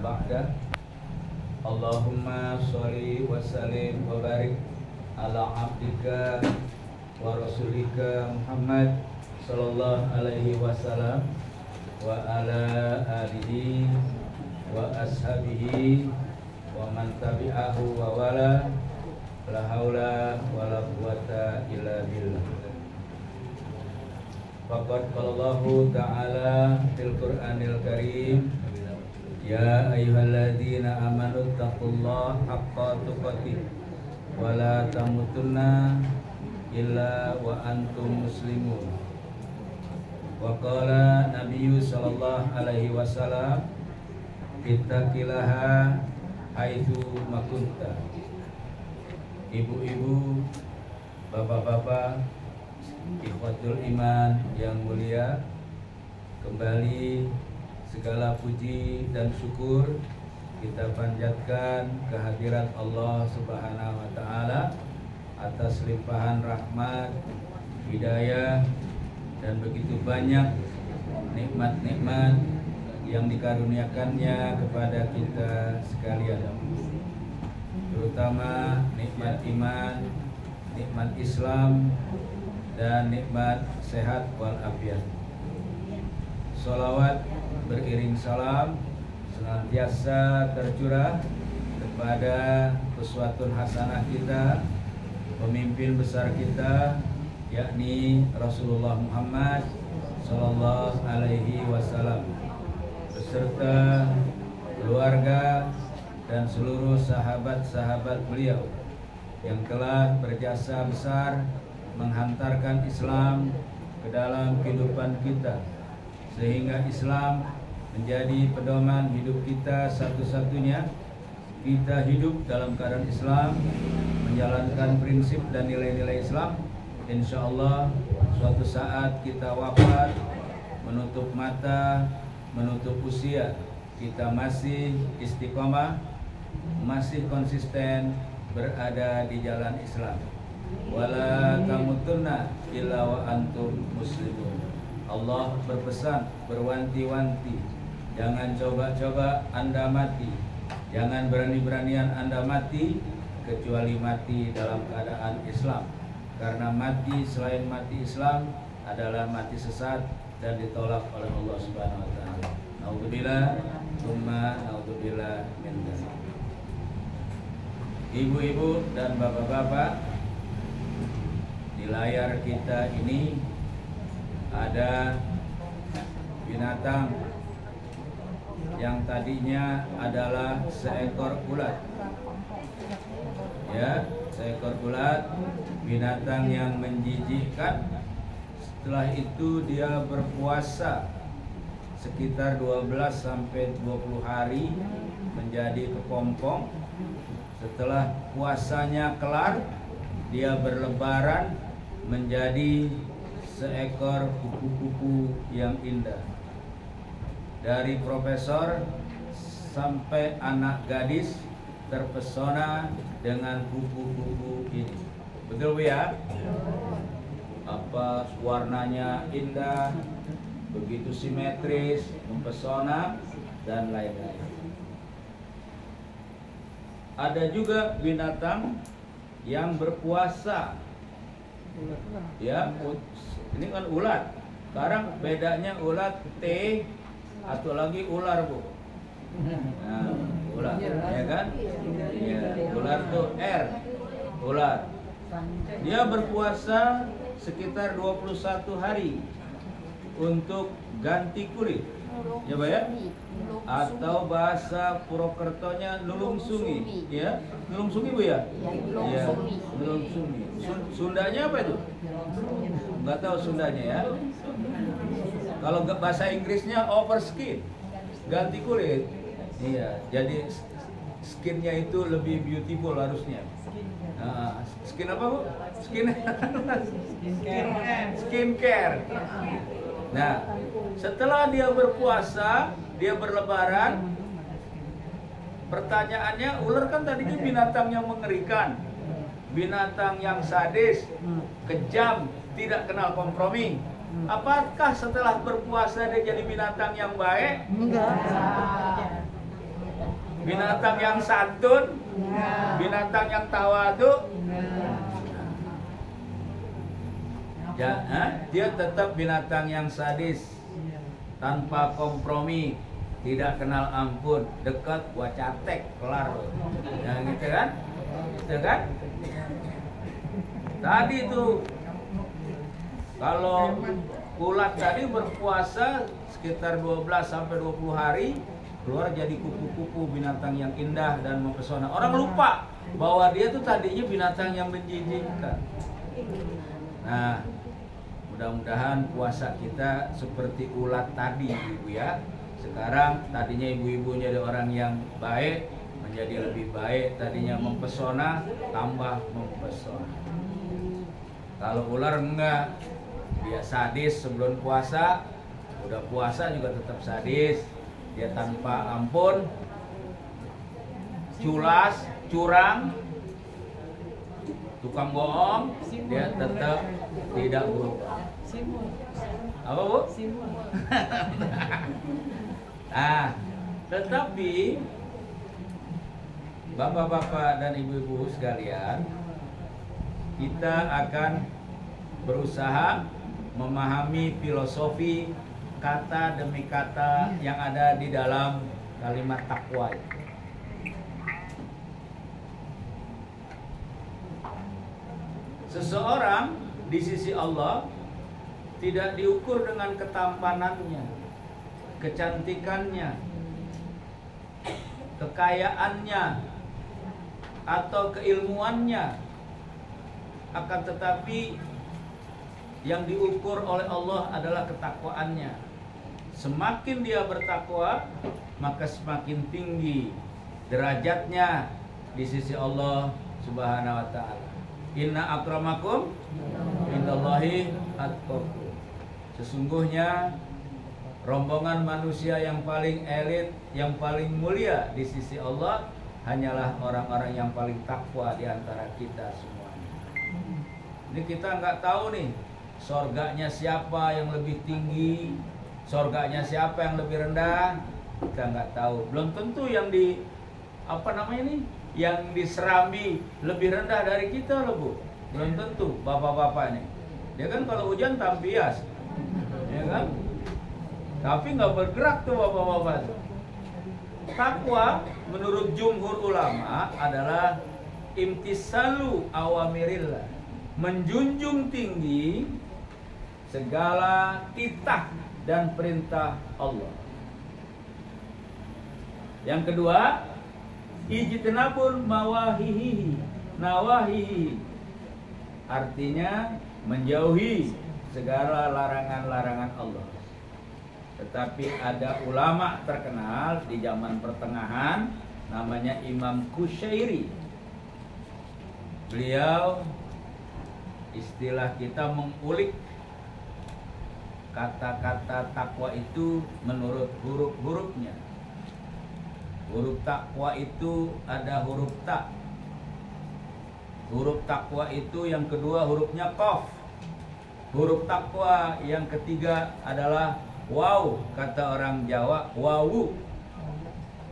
ba'da. Allahumma sholli wa sallim wa barik ala abdika wa rasulika Muhammad sallallahu alaihi wasallam wa ala alihi wa ashabihi wa man tabi'ahu wa wala. La haula wa la quwata illa billah. Faqad qalallahu ta'ala fil Qur'anil Karim, ya ayyuhalladzina amanu taqullaha haqqa tuqatih wa la tamutunna illa wa antum muslimun. Wa qala Nabiyyu sallallahu alaihi wasallam, ittaqillaha haitsu makunta. Ibu-ibu, bapak-bapak, ikhwatul iman yang mulia, kembali segala puji dan syukur kita panjatkan kehadirat Allah Subhanahu wa taala atas limpahan rahmat, hidayah dan begitu banyak nikmat-nikmat yang dikaruniakannya kepada kita sekalian, terutama nikmat iman, nikmat Islam, dan nikmat sehat walafiat. Sholawat beriring salam senantiasa tercurah kepada uswatun hasanah kita, pemimpin besar kita, yakni Rasulullah Muhammad sallallahu alaihi wasallam, beserta keluarga dan seluruh sahabat-sahabat beliau yang telah berjasa besar menghantarkan Islam ke dalam kehidupan kita, sehingga Islam menjadi pedoman hidup kita satu-satunya. Kita hidup dalam keadaan Islam, menjalankan prinsip dan nilai-nilai Islam. Insya Allah suatu saat kita wafat, menutup mata, menutup usia, kita masih istiqomah, masih konsisten berada di jalan Islam. Wala tamutunna illa wa antum muslimun. Allah berpesan, berwanti-wanti, jangan coba-coba Anda mati, jangan berani-beranian Anda mati kecuali mati dalam keadaan Islam. Karena mati selain mati Islam adalah mati sesat dan ditolak oleh Allah Subhanahu wa taala. Naudzubillah, tsumma naudzubillah min dzalik. Ibu-ibu dan bapak-bapak, di layar kita ini ada binatang yang tadinya adalah seekor ulat. Ya, seekor ulat, binatang yang menjijikkan. Setelah itu dia berpuasa sekitar 12 sampai 20 hari menjadi kepompong. Setelah puasanya kelar, dia berlebaran menjadi seekor kupu-kupu yang indah. Dari profesor sampai anak gadis terpesona dengan kupu-kupu ini. Betul Bu ya? Apa warnanya indah, begitu simetris, mempesona dan lain-lain. Ada juga binatang yang berpuasa. Ya, ini kan ulat. Sekarang bedanya ulat T atau lagi ular Bu. Nah, ular, ya kan? Ya, ular tuh R, ular. Dia berpuasa sekitar 21 hari untuk ganti kulit. Ya Pak ya? Atau bahasa Purwokertonya nulung sungi, ya? Nulung sungi Bu ya? Ya, nulung sungi. Sundanya apa itu? Enggak tahu Sundanya ya. Kalau bahasa Inggrisnya over skin, ganti kulit. Iya, jadi skinnya itu lebih beautiful harusnya. Nah, skin apa Bu? Skincare. Nah, setelah dia berpuasa, dia berlebaran. Pertanyaannya, ular kan tadinya binatang yang mengerikan, binatang yang sadis, kejam, tidak kenal kompromi. Apakah setelah berpuasa dia jadi binatang yang baik? Enggak. Binatang yang santun, binatang yang tawadu, dia tetap binatang yang sadis, tanpa kompromi, tidak kenal ampun, dekat gua catek, kelar. Ya gitu kan? Gitu kan? Tadi tuh kalau ulat tadi berpuasa sekitar 12 sampai 20 hari, keluar jadi kupu-kupu, binatang yang indah dan mempesona. Orang lupa bahwa dia tuh tadinya binatang yang menjijikkan. Nah, mudah-mudahan puasa kita seperti ulat tadi, Ibu ya. Sekarang tadinya ibu-ibu jadi orang yang baik, menjadi lebih baik. Tadinya mempesona, tambah mempesona. Kalau ular enggak, dia sadis sebelum puasa, udah puasa juga tetap sadis. Dia tanpa ampun, culas, curang, tukang bohong, dia tetap tidak berubah. Apa Bu? Tetapi bapak-bapak dan ibu-ibu sekalian, kita akan berusaha memahami filosofi kata demi kata yang ada di dalam kalimat takwa. Seseorang di sisi Allah tidak diukur dengan ketampanannya, kecantikannya, kekayaannya, atau keilmuannya, akan tetapi yang diukur oleh Allah adalah ketakwaannya. Semakin dia bertakwa, maka semakin tinggi derajatnya di sisi Allah Subhanahu wa ta'ala. Inna akramakum indallahi atqakum. Sesungguhnya rombongan manusia yang paling elit, yang paling mulia di sisi Allah hanyalah orang-orang yang paling takwa di antara kita semuanya. Ini kita nggak tahu nih, sorganya siapa yang lebih tinggi, sorganya siapa yang lebih rendah, kita nggak tahu. Belum tentu yang di yang diserambi lebih rendah dari kita loh Bu. Belum tentu bapak-bapak nih. Dia kan kalau hujan tampias, ya kan? Tapi nggak bergerak tuh bapak-bapak. Takwa menurut jumhur ulama adalah imtisalu awamirillah, menjunjung tinggi segala titah dan perintah Allah. Yang kedua, ijtinabul nawahihi, artinya menjauhi segala larangan-larangan Allah. Tetapi ada ulama terkenal di zaman pertengahan, namanya Imam Qushairi. Beliau, istilah kita, mengulik kata-kata takwa itu menurut huruf-hurufnya. Huruf takwa itu ada huruf ta. Huruf takwa itu yang kedua hurufnya qaf. Huruf takwa yang ketiga adalah waw, kata orang Jawa wawu.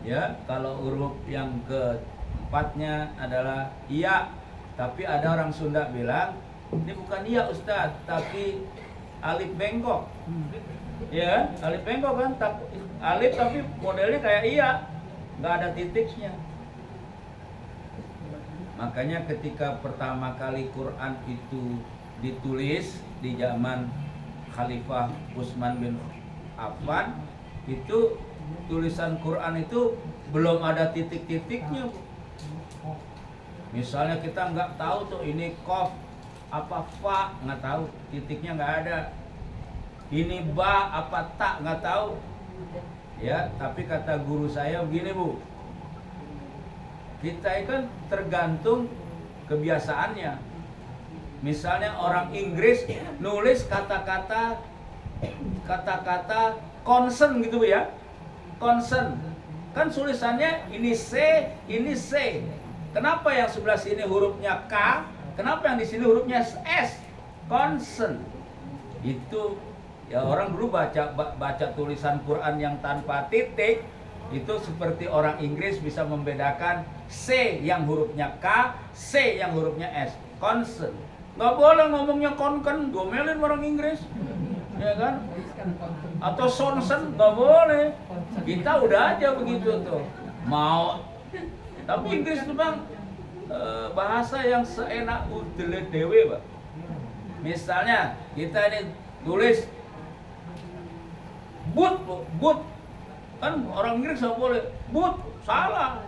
Ya, kalau huruf yang keempatnya adalah iya. Tapi ada orang Sunda bilang, ini bukan iya Ustadz, tapi alif bengkok. Ya, alif bengkok kan, alif tapi modelnya kayak iya, nggak ada titiknya. Makanya ketika pertama kali Quran itu ditulis di zaman Khalifah Utsman bin Affan, itu tulisan Quran itu belum ada titik-titiknya. Misalnya kita nggak tahu tuh ini qaf apa fa, nggak tahu, titiknya nggak ada. Ini ba apa ta, nggak tahu. Ya, tapi kata guru saya begini Bu, kita kan tergantung kebiasaannya. Misalnya orang Inggris nulis kata-kata concern gitu ya, concern kan tulisannya ini C, ini C. Kenapa yang sebelah sini hurufnya K? Kenapa yang di sini hurufnya S? Concern. Itu ya, orang dulu baca tulisan Quran yang tanpa titik, Itu seperti orang Inggris bisa membedakan C yang hurufnya K, C yang hurufnya S. Concern. Nggak boleh ngomongnya konken, gomelin orang Inggris. Ya kan? Atau sonsen, nggak boleh. Kita udah aja begitu tuh. Mau. Tapi Inggris tuh bang, bahasa yang seenak udele dewe bang. Misalnya kita ini tulis but, kan orang Inggris nggak boleh but, salah.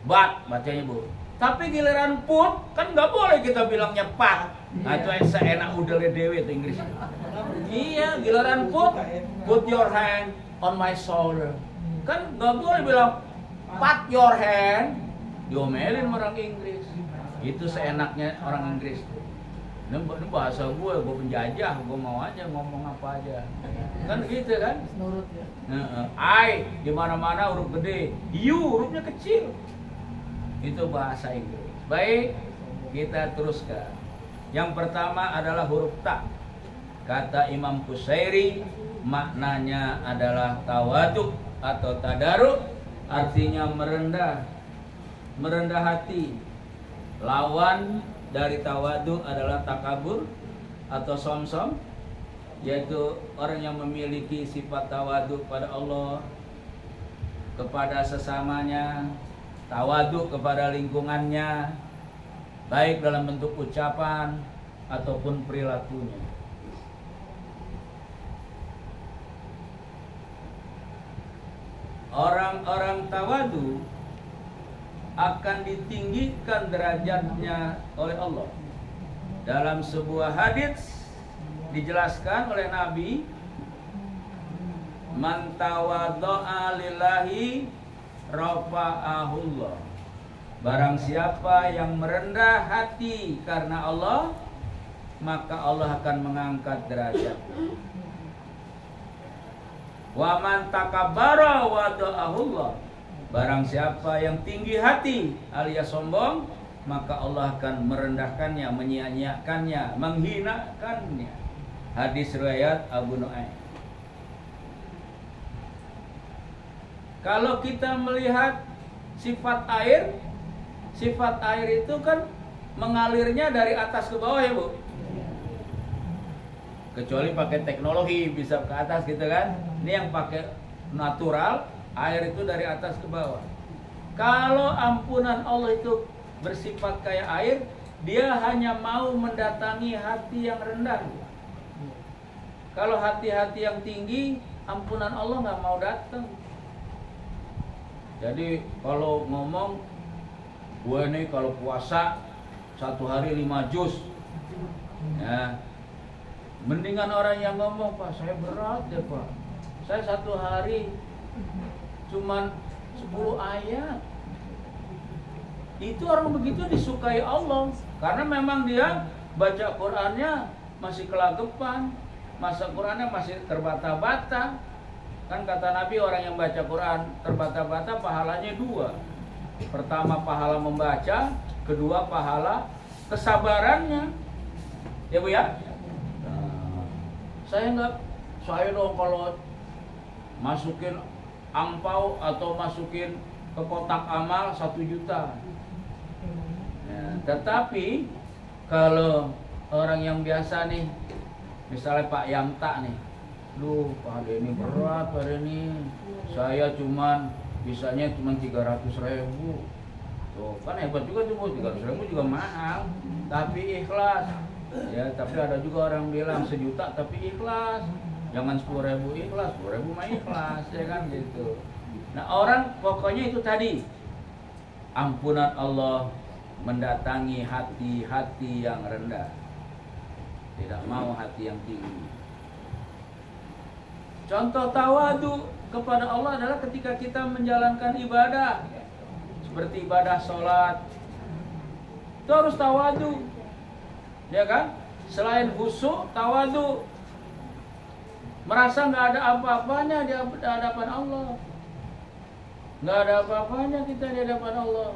But bacanya bu. Tapi giliran put kan nggak boleh kita bilangnya pat. Nah itu yang seenak udele dewe itu Inggris. Iya, giliran put your hand on my shoulder. Kan nggak boleh bilang pat your hand. Diomelin orang Inggris. Itu seenaknya orang Inggris. Ini bahasa gue penjajah, gue mau aja ngomong apa aja. Kan gitu kan? Nurut ya. I di mana-mana huruf gede, you hurufnya kecil. Itu bahasa Inggris. Baik, kita teruskan. Yang pertama adalah huruf ta. Kata Imam Qusairi, maknanya adalah tawadu atau tadaruk, artinya merendah, merendah hati. Lawan dari tawadu adalah takabur atau somsom, yaitu orang yang memiliki sifat tawadu pada Allah, kepada sesamanya, tawadu kepada lingkungannya, baik dalam bentuk ucapan ataupun perilakunya. Orang-orang tawadu akan ditinggikan derajatnya oleh Allah. Dalam sebuah hadis dijelaskan oleh Nabi, man tawaddo'a lillahi rafa'ahullah. Barang siapa yang merendah hati karena Allah, maka Allah akan mengangkat derajat. Wa man takabbara wada'ahullah. Barang siapa yang tinggi hati alias sombong, maka Allah akan merendahkannya, menyia-nyiakannya, menghinakannya. Hadis riwayat Abu Nu'aim. Kalau kita melihat sifat air itu kan mengalirnya dari atas ke bawah ya Bu. Kecuali pakai teknologi bisa ke atas gitu kan. Ini yang pakai natural, air itu dari atas ke bawah. Kalau ampunan Allah itu bersifat kayak air, dia hanya mau mendatangi hati yang rendah. Kalau hati-hati yang tinggi, ampunan Allah nggak mau datang. Jadi kalau ngomong, gue nih kalau puasa 1 hari 5 juz, ya, mendingan orang yang ngomong, Pak saya berat ya Pak, saya 1 hari cuman 10 ayat. Itu orang begitu disukai Allah, karena memang dia baca Qur'annya masih kelagapan, masa Qur'annya masih terbata-bata. Kan kata Nabi, orang yang baca Quran terbata-bata pahalanya 2. Pertama pahala membaca, kedua pahala kesabarannya. Ya Bu ya? Nah, saya dong kalau masukin angpau atau masukin ke kotak amal 1 juta. Ya, tetapi kalau orang yang biasa nih, misalnya Pak Yamta nih, Duh, Pak Denny berat Pak Denny. Saya bisanya cuma 300.000. Tuh, kan hebat juga tuh Bu, 300.000 juga mahal. Tapi ikhlas. Ya, tapi ada juga orang bilang 1 juta tapi ikhlas. Jangan 10.000 ikhlas, 10.000 mah ikhlas, ya kan gitu. Nah, orang pokoknya itu tadi. Ampunan Allah mendatangi hati-hati yang rendah. Tidak mau hati yang tinggi. Contoh tawadu kepada Allah adalah ketika kita menjalankan ibadah, seperti ibadah sholat, itu harus tawadu, ya kan? Selain khusyuk, tawadu, merasa nggak ada apa-apanya di hadapan Allah, nggak ada apa-apanya kita di hadapan Allah.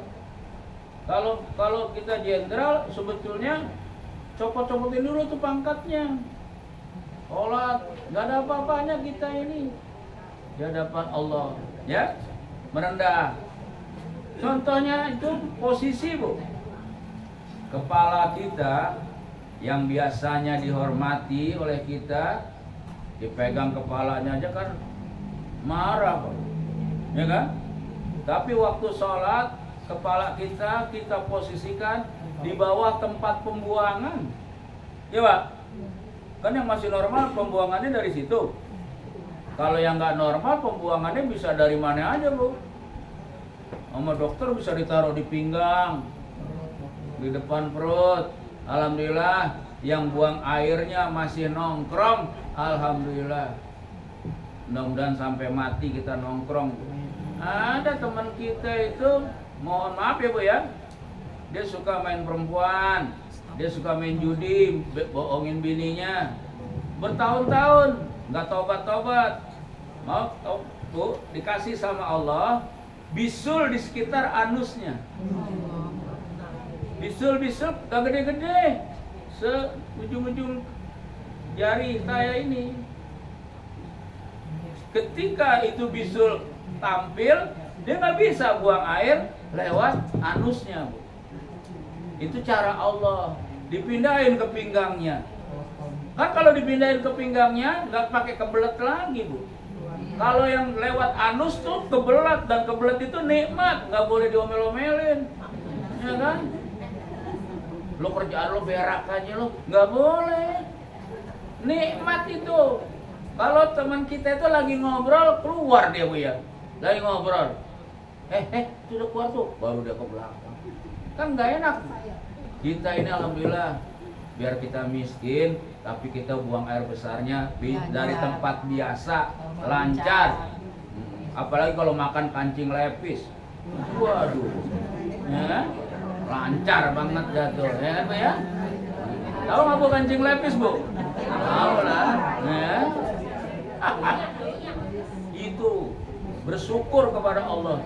Kalau kita jenderal, sebetulnya copot-copotin dulu tuh pangkatnya. Sholat, nggak ada apa-apanya kita ini di hadapan Allah, ya. merendah. Contohnya itu posisi, Bu. Kepala kita yang biasanya dihormati oleh kita, dipegang kepalanya aja kan marah, Pak. Ya kan? Tapi waktu sholat, kepala kita posisikan di bawah tempat pembuangan. Ya, Pak? Kan yang masih normal pembuangannya dari situ. Kalau yang nggak normal pembuangannya bisa dari mana aja, Bu. Sama dokter bisa ditaruh di pinggang, di depan perut. Alhamdulillah yang buang airnya masih nongkrong. Alhamdulillah. Mudah-mudahan sampai mati kita nongkrong. Ada teman kita itu, mohon maaf ya Bu ya, dia suka main perempuan, dia suka main judi, bohongin bininya bertahun-tahun, nggak tobat-tobat. Mau Bu, dikasih sama Allah bisul di sekitar anusnya. Bisul-bisul gak gede-gede, seujung-ujung jari saya ini. Ketika itu bisul tampil, dia nggak bisa buang air lewat anusnya, Bu. Itu cara Allah. Dipindahin ke pinggangnya. Kan kalau dipindahin ke pinggangnya nggak pakai kebelet lagi, Bu. Kalau yang lewat anus tuh kebelet, dan kebelet itu nikmat, nggak boleh diomel-omelin, ya kan? Lo kerjaan lo berak aja lo, nggak boleh. Nikmat itu. Kalau teman kita itu lagi ngobrol, keluar dia, Bu ya. Lagi ngobrol, sudah keluar tuh, baru dia ke belakang. Kan nggak enak. Kita ini alhamdulillah, biar kita miskin, tapi kita buang air besarnya dari tempat biasa, lancar. Apalagi kalau makan kancing lepis, waduh, ya, lancar banget jatuh, ya kan Bu ya? Tahu nggak Bu kancing lepis, Bu? Tahu lah, ya. Itu bersyukur kepada Allah.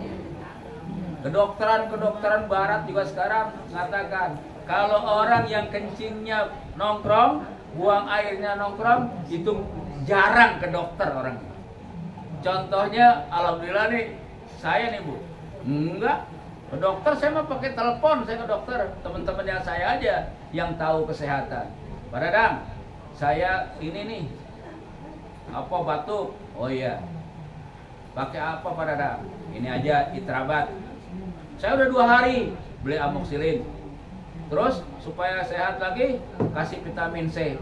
Kedokteran barat juga sekarang mengatakan kalau orang yang kencingnya nongkrong, buang airnya nongkrong, itu jarang ke dokter orang. Contohnya, alhamdulillah nih, saya nih Bu, enggak ke dokter, saya mah pakai telepon, saya ke dokter. Teman-teman yang saya aja yang tahu kesehatan. Pak Dadang, saya ini nih, apa batuk? Oh iya, pakai apa Pak Dadang? Ini aja Itrabat. Saya udah 2 hari beli amoxicillin. Terus supaya sehat lagi kasih vitamin C.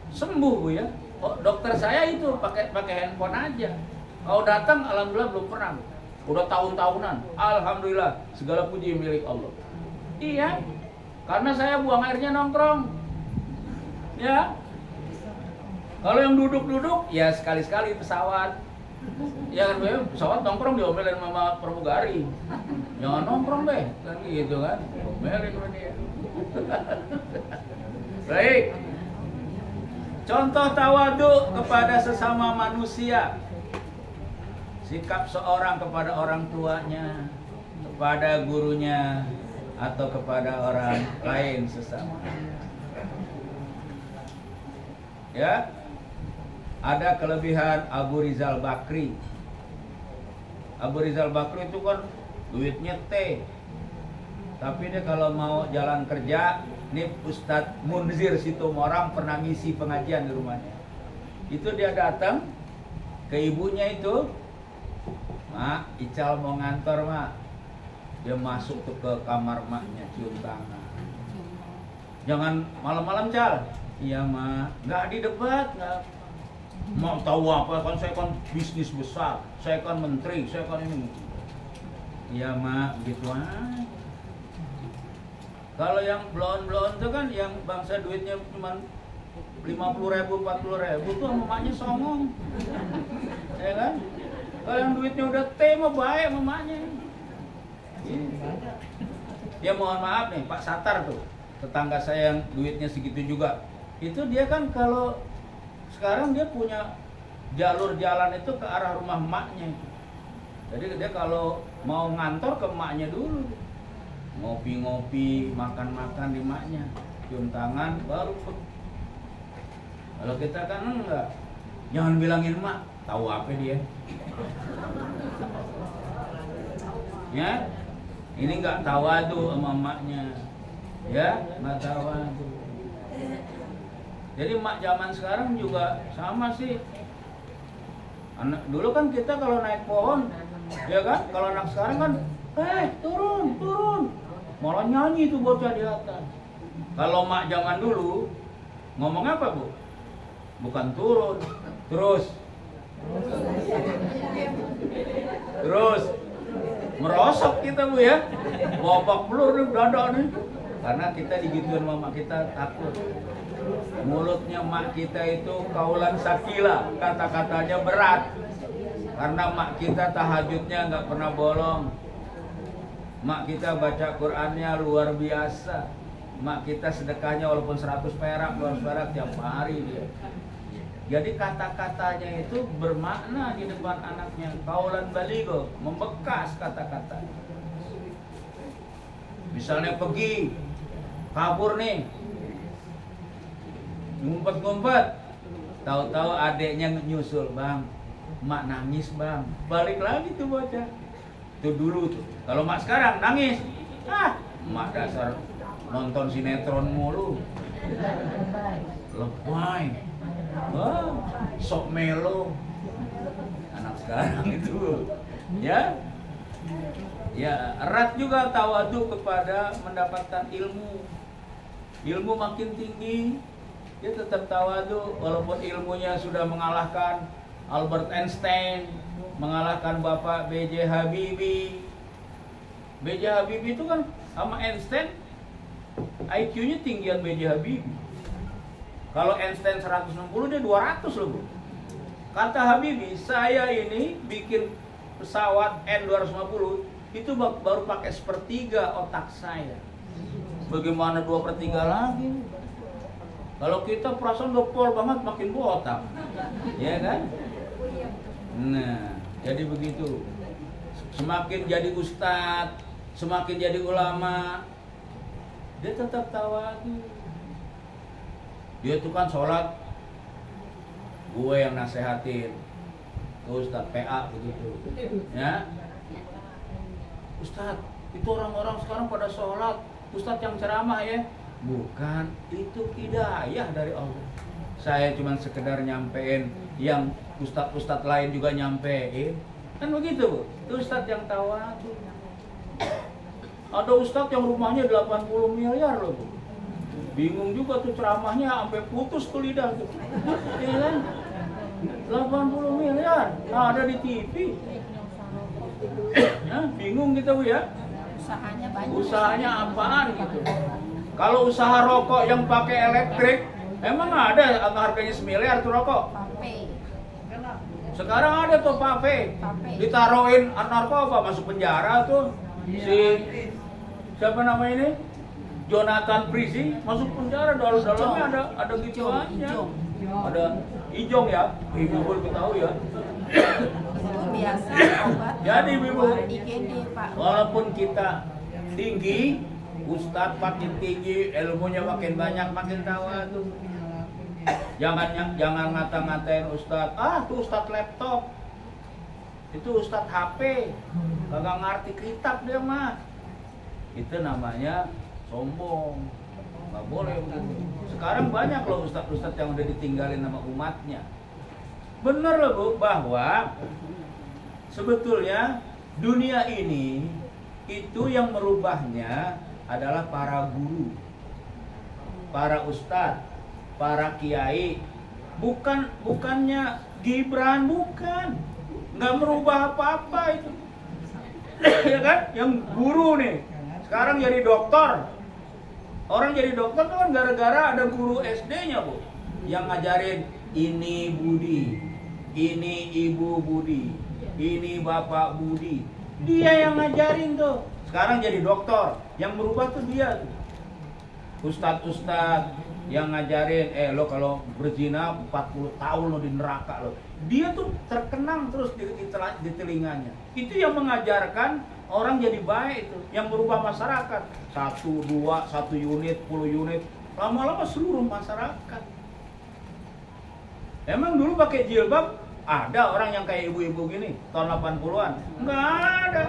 Sembuh Bu ya. Oh, dokter saya itu pakai handphone aja. Kalau datang alhamdulillah belum pernah. Udah tahun-tahunan. Alhamdulillah, segala puji milik Allah. Iya. Karena saya buang airnya nongkrong. Ya. Kalau yang duduk-duduk ya sekali-sekali pesawat. Ya kan, pesawat nongkrong diomelin sama pramugari. Jangan nongkrong deh, kan gitu kan. Omelin sama dia. Baik. Contoh tawadu kepada sesama manusia. Sikap seorang kepada orang tuanya, kepada gurunya, atau kepada orang lain sesama. Ya. Ada kelebihan Abu Rizal Bakri. Abu Rizal Bakri itu kan duitnya T. Tapi dia kalau mau jalan kerja, nih Ustadz Munzir Situmorang pernah ngisi pengajian di rumahnya. Itu dia datang ke ibunya itu, Mak, Ical mau ngantor, Mak. Dia masuk tuh ke kamar maknya, cium tangan. Jangan malam-malam, Cal. Iya, Mak. Nggak didebat, nggak. Mau tahu apa, kan saya kan bisnis besar, saya kan menteri, saya kan ini. Iya Mak, gitu aja. Kalau yang blon-blon itu kan yang bangsa duitnya cuma 50.000, 40.000 tuh emaknya songong. Ya kan? Kalau yang duitnya udah T mah baik emaknya. Ya mohon maaf nih Pak Satar tuh, tetangga saya yang duitnya segitu juga. Itu dia kan kalau sekarang dia punya jalur jalan itu ke arah rumah emaknya. Jadi dia kalau mau ngantor ke emaknya dulu, ngopi-ngopi, makan-makan di emaknya, cium tangan, baru. Kalau kita kan enggak, jangan bilangin emak, tahu apa dia. Ya, ini nggak tawadu sama emaknya, ya, nggak tawadu. Jadi emak zaman sekarang juga sama sih. Anak dulu kan kita kalau naik pohon, ya kan? Kalau anak sekarang kan, turun, turun, malah nyanyi tuh bocah di atas. Kalau emak zaman dulu ngomong apa bu? Bukan turun, terus merosot kita bu ya, babak belur nih dada nih, karena kita digituin mama kita takut. Mulutnya mak kita itu kaulan sakila, kata-katanya berat, karena mak kita tahajudnya nggak pernah bolong. Mak kita baca Qur'annya luar biasa. Mak kita sedekahnya walaupun 100 perak, 200 perak tiap hari dia. Jadi kata-katanya itu bermakna di depan anaknya. Kaulan baligo, membekas kata-kata. Misalnya pergi, kabur nih, ngumpet-ngumpet, tahu-tahu adeknya nyusul, bang, mak nangis bang, balik lagi tuh bocah. Itu dulu tuh. Kalau mak sekarang nangis, mak dasar nonton sinetron mulu, lebay, sok melo. Anak sekarang itu, ya, erat juga tawadu kepada mendapatkan ilmu. Ilmu makin tinggi, dia tetap tawadu walaupun ilmunya sudah mengalahkan Albert Einstein, mengalahkan Bapak B.J. Habibie. B.J. Habibie itu kan sama Einstein IQ-nya tinggian B.J. Habibie. Kalau Einstein 160 dia 200 loh bu. Kata Habibie, saya ini bikin pesawat N250 itu baru pakai sepertiga otak saya. Bagaimana 2/3 lagi? Kalau kita perasaan udah pol banget makin botak, ya kan? Nah, jadi begitu. Semakin jadi ustadz, semakin jadi ulama, dia tetap tawadu. Dia tuh kan sholat, gue yang nasehatin, Ustadz PA begitu, ya. Ustadz, itu orang-orang sekarang pada sholat, Ustadz yang ceramah ya. Bukan, itu hidayah dari Allah. Saya cuma sekedar nyampein yang ustadz-ustadz lain juga nyampein. Kan begitu bu, itu ustadz yang tawadu. Ada ustadz yang rumahnya 80 miliar loh bu. Bingung juga tuh ceramahnya sampai putus tuh lidah tuh. Iya kan? 80 miliar, ada di TV. Nah, bingung kita bu ya. Usahanya banyak. Usahanya apaan gitu. Kalau usaha rokok yang pakai elektrik, emang ada harganya 1 miliar tuh rokok? Pape. Sekarang ada tuh pape. Ditaruhin narkoba masuk penjara tuh. Si siapa namanya ini? Jonathan Prisi masuk penjara, dalamnya ada gituannya. Ada Ijong ya, ibu boleh tahu ya. Itu biasa obat. Jadi ibu, IGD Pak. walaupun kita tinggi, ustadz makin tinggi, ilmunya makin banyak, makin tawadu. Jangan ngata-ngatain ustadz. Tuh ustadz laptop, itu ustadz HP, kagak ngerti kitab dia mah. Itu namanya sombong. Nggak boleh begitu. Sekarang banyak loh ustadz-ustadz yang udah ditinggalin sama umatnya. Bener loh bu, bahwa sebetulnya dunia ini itu yang merubahnya adalah para guru, para ustadz, para kiai. Bukannya Gibran, bukan. Nggak merubah apa-apa itu. Ya kan? Yang guru nih, sekarang jadi dokter. Orang jadi dokter kan gara-gara ada guru SD-nya bu, yang ngajarin ini Budi, ini Ibu Budi, ini Bapak Budi. Dia yang ngajarin tuh. Sekarang jadi dokter, yang berubah tuh dia tuh. Ustadz yang ngajarin, lo kalau berzina 40 tahun lo di neraka lo. Dia tuh terkenang terus di telinganya. Itu yang mengajarkan orang jadi baik itu, yang berubah masyarakat. 1, 2, 1 unit, 10 unit, lama-lama seluruh masyarakat. Emang dulu pakai jilbab ada orang yang kayak ibu-ibu gini tahun 80-an? Nggak ada.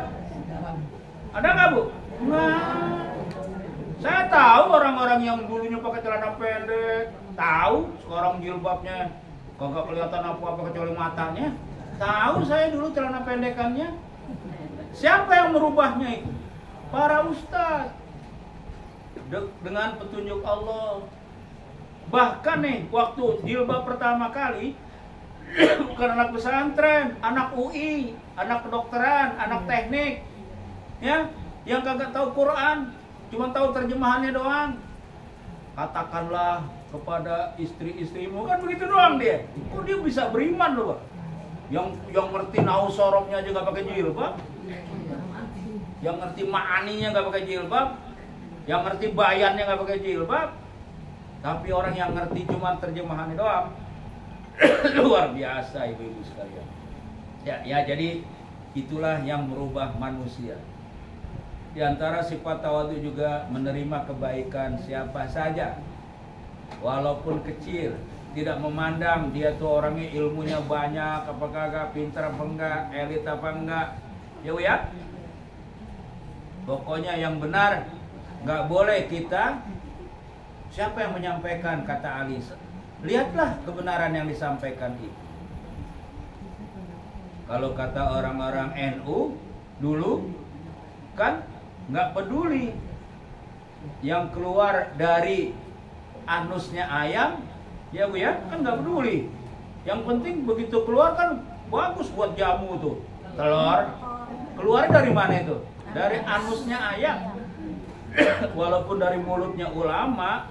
orang yang dulunya pakai celana pendek, tahu sekarang jilbabnya kagak kelihatan apa-apa kecuali matanya. Tahu saya dulu celana pendekannya. Siapa yang merubahnya itu? Para ustaz. Dengan petunjuk Allah. Bahkan nih waktu jilbab pertama kali bukan anak pesantren, anak UI, anak kedokteran, anak teknik, ya, yang kagak tahu Quran, cuma tahu terjemahannya doang. Katakanlah kepada istri-istrimu, kan begitu doang dia. Kok dia bisa beriman loh, Pak? Yang ngerti nahu sorobnya aja nggak pakai jilbab, yang ngerti ma'aninya nggak pakai jilbab, yang ngerti bayannya nggak pakai jilbab, tapi orang yang ngerti cuma terjemahannya doang. Luar biasa ibu-ibu sekalian. Ya, jadi itulah yang merubah manusia. Di antara sifat tawadhu juga menerima kebaikan siapa saja, walaupun kecil. Tidak memandang dia tuh orangnya ilmunya banyak, apakah agak pintar apa enggak, elit apa enggak. Ya Bu ya. Pokoknya yang benar, nggak boleh kita. Siapa yang menyampaikan, kata Ali, lihatlah kebenaran yang disampaikan itu. Kalau kata orang-orang NU dulu kan nggak peduli yang keluar dari anusnya ayam, ya Bu ya, kan nggak peduli. Yang penting begitu keluar kan bagus buat jamu tuh. Telur keluar dari mana itu? Dari anusnya ayam. Walaupun dari mulutnya ulama,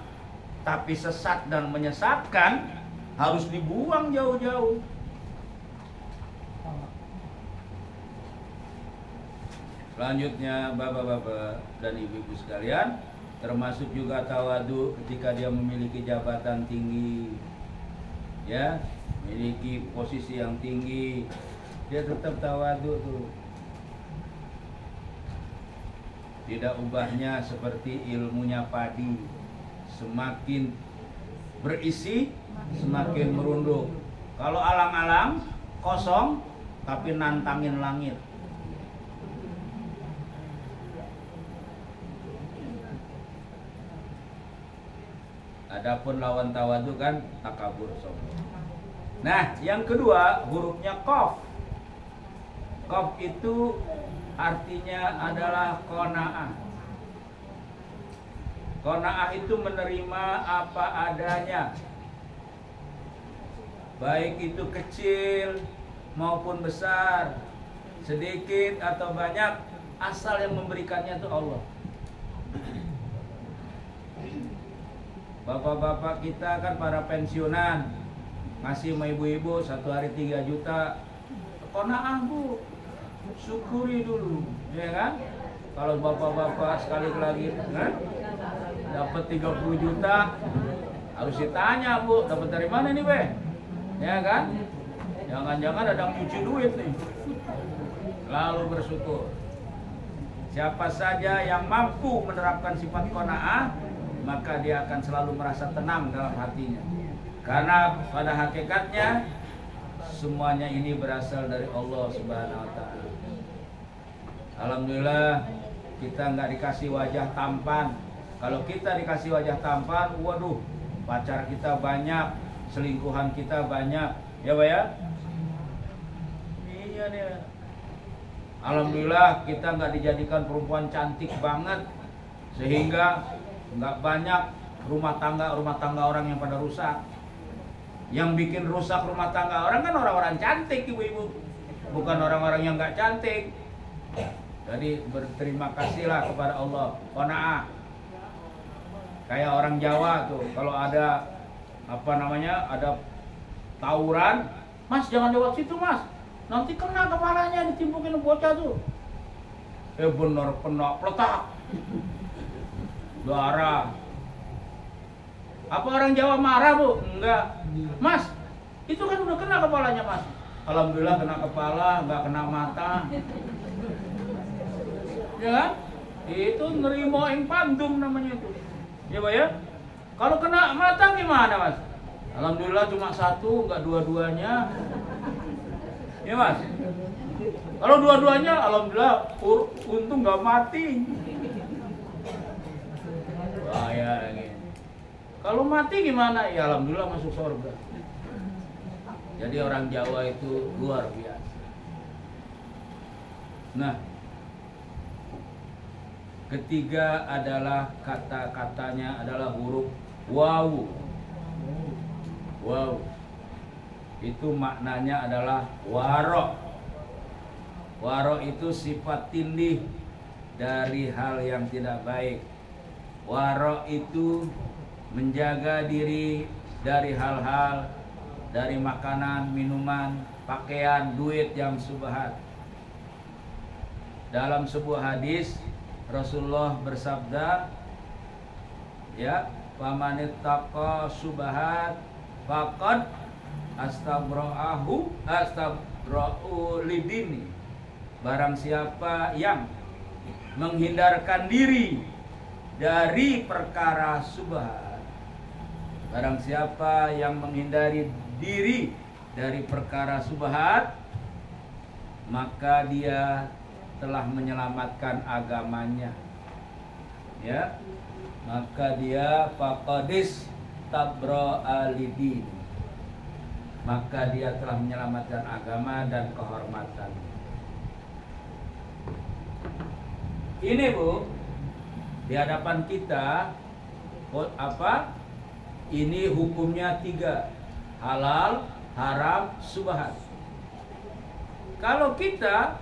tapi sesat dan menyesatkan, harus dibuang jauh-jauh. Selanjutnya bapak-bapak dan ibu-ibu sekalian, termasuk juga tawadhu ketika dia memiliki jabatan tinggi, ya, memiliki posisi yang tinggi, dia tetap tawadhu tuh. Tidak ubahnya seperti ilmunya padi, semakin berisi semakin merunduk. Kalau alang-alang kosong tapi nantangin langit. Adapun lawan tawadhu kan takabur, sombong. Nah, yang kedua hurufnya qaf. Qaf itu artinya adalah qanaah. Qanaah itu menerima apa adanya, baik itu kecil maupun besar, sedikit atau banyak, asal yang memberikannya itu Allah. Bapak-bapak kita kan para pensiunan ngasih sama ibu-ibu 1 hari 3 juta. Qanaah Bu, syukuri dulu, ya kan? Kalau bapak-bapak sekali lagi dapat 30 juta, harus ditanya Bu, dapat dari mana nih Be? Ya kan? Jangan-jangan ada yang nyuci duit nih. Lalu bersyukur. Siapa saja yang mampu menerapkan sifat qanaah, maka dia akan selalu merasa tenang dalam hatinya. Karena pada hakikatnya semuanya ini berasal dari Allah Subhanahu wa taala. Alhamdulillah kita nggak dikasih wajah tampan. Kalau kita dikasih wajah tampan, waduh, pacar kita banyak, selingkuhan kita banyak, ya Pak ya? Iya nih. Alhamdulillah kita nggak dijadikan perempuan cantik banget sehingga nggak banyak rumah tangga orang yang pada rusak. Yang bikin rusak rumah tangga orang kan orang-orang cantik, ibu-ibu, bukan orang-orang yang nggak cantik. Jadi berterima kasihlah kepada Allah. Qanaah. Kayak orang Jawa tuh, kalau ada ada tawuran, Mas jangan lewat situ Mas, nanti kena kepalanya, ditimpukin bocah tuh. Bener kena peletak, darah. Apa orang Jawa marah Bu? Enggak. Mas, itu kan udah kena kepalanya Mas. Alhamdulillah kena kepala, nggak kena mata. Ya kan? Itu nerimo ing pandum namanya itu. Ya Pak ya? Kalau kena mata gimana Mas? Alhamdulillah cuma 1, nggak dua-duanya. Ya Mas? Kalau dua-duanya alhamdulillah untung nggak mati. Bahaya gitu. Kalau mati gimana? Ya alhamdulillah masuk surga. Jadi orang Jawa itu luar biasa. Nah, ketiga adalah kata-katanya adalah huruf wawu. Wawu itu maknanya adalah waro. Waro itu sifat tindih dari hal yang tidak baik. Waro itu menjaga diri dari hal-hal, dari makanan, minuman, pakaian, duit yang subhat. Dalam sebuah hadis Rasulullah bersabda, ya, famanittaqa subhat faqad astabra'u lidini. Barang siapa yang menghindarkan diri dari perkara subhat, barang siapa yang menghindari diri dari perkara subhat, maka dia telah menyelamatkan agamanya. Ya, maka dia faqadis tabra'a lidin, maka dia telah menyelamatkan agama dan kehormatan. Ini Bu, di hadapan kita apa? Ini hukumnya 3: halal, haram, subhat. Kalau kita,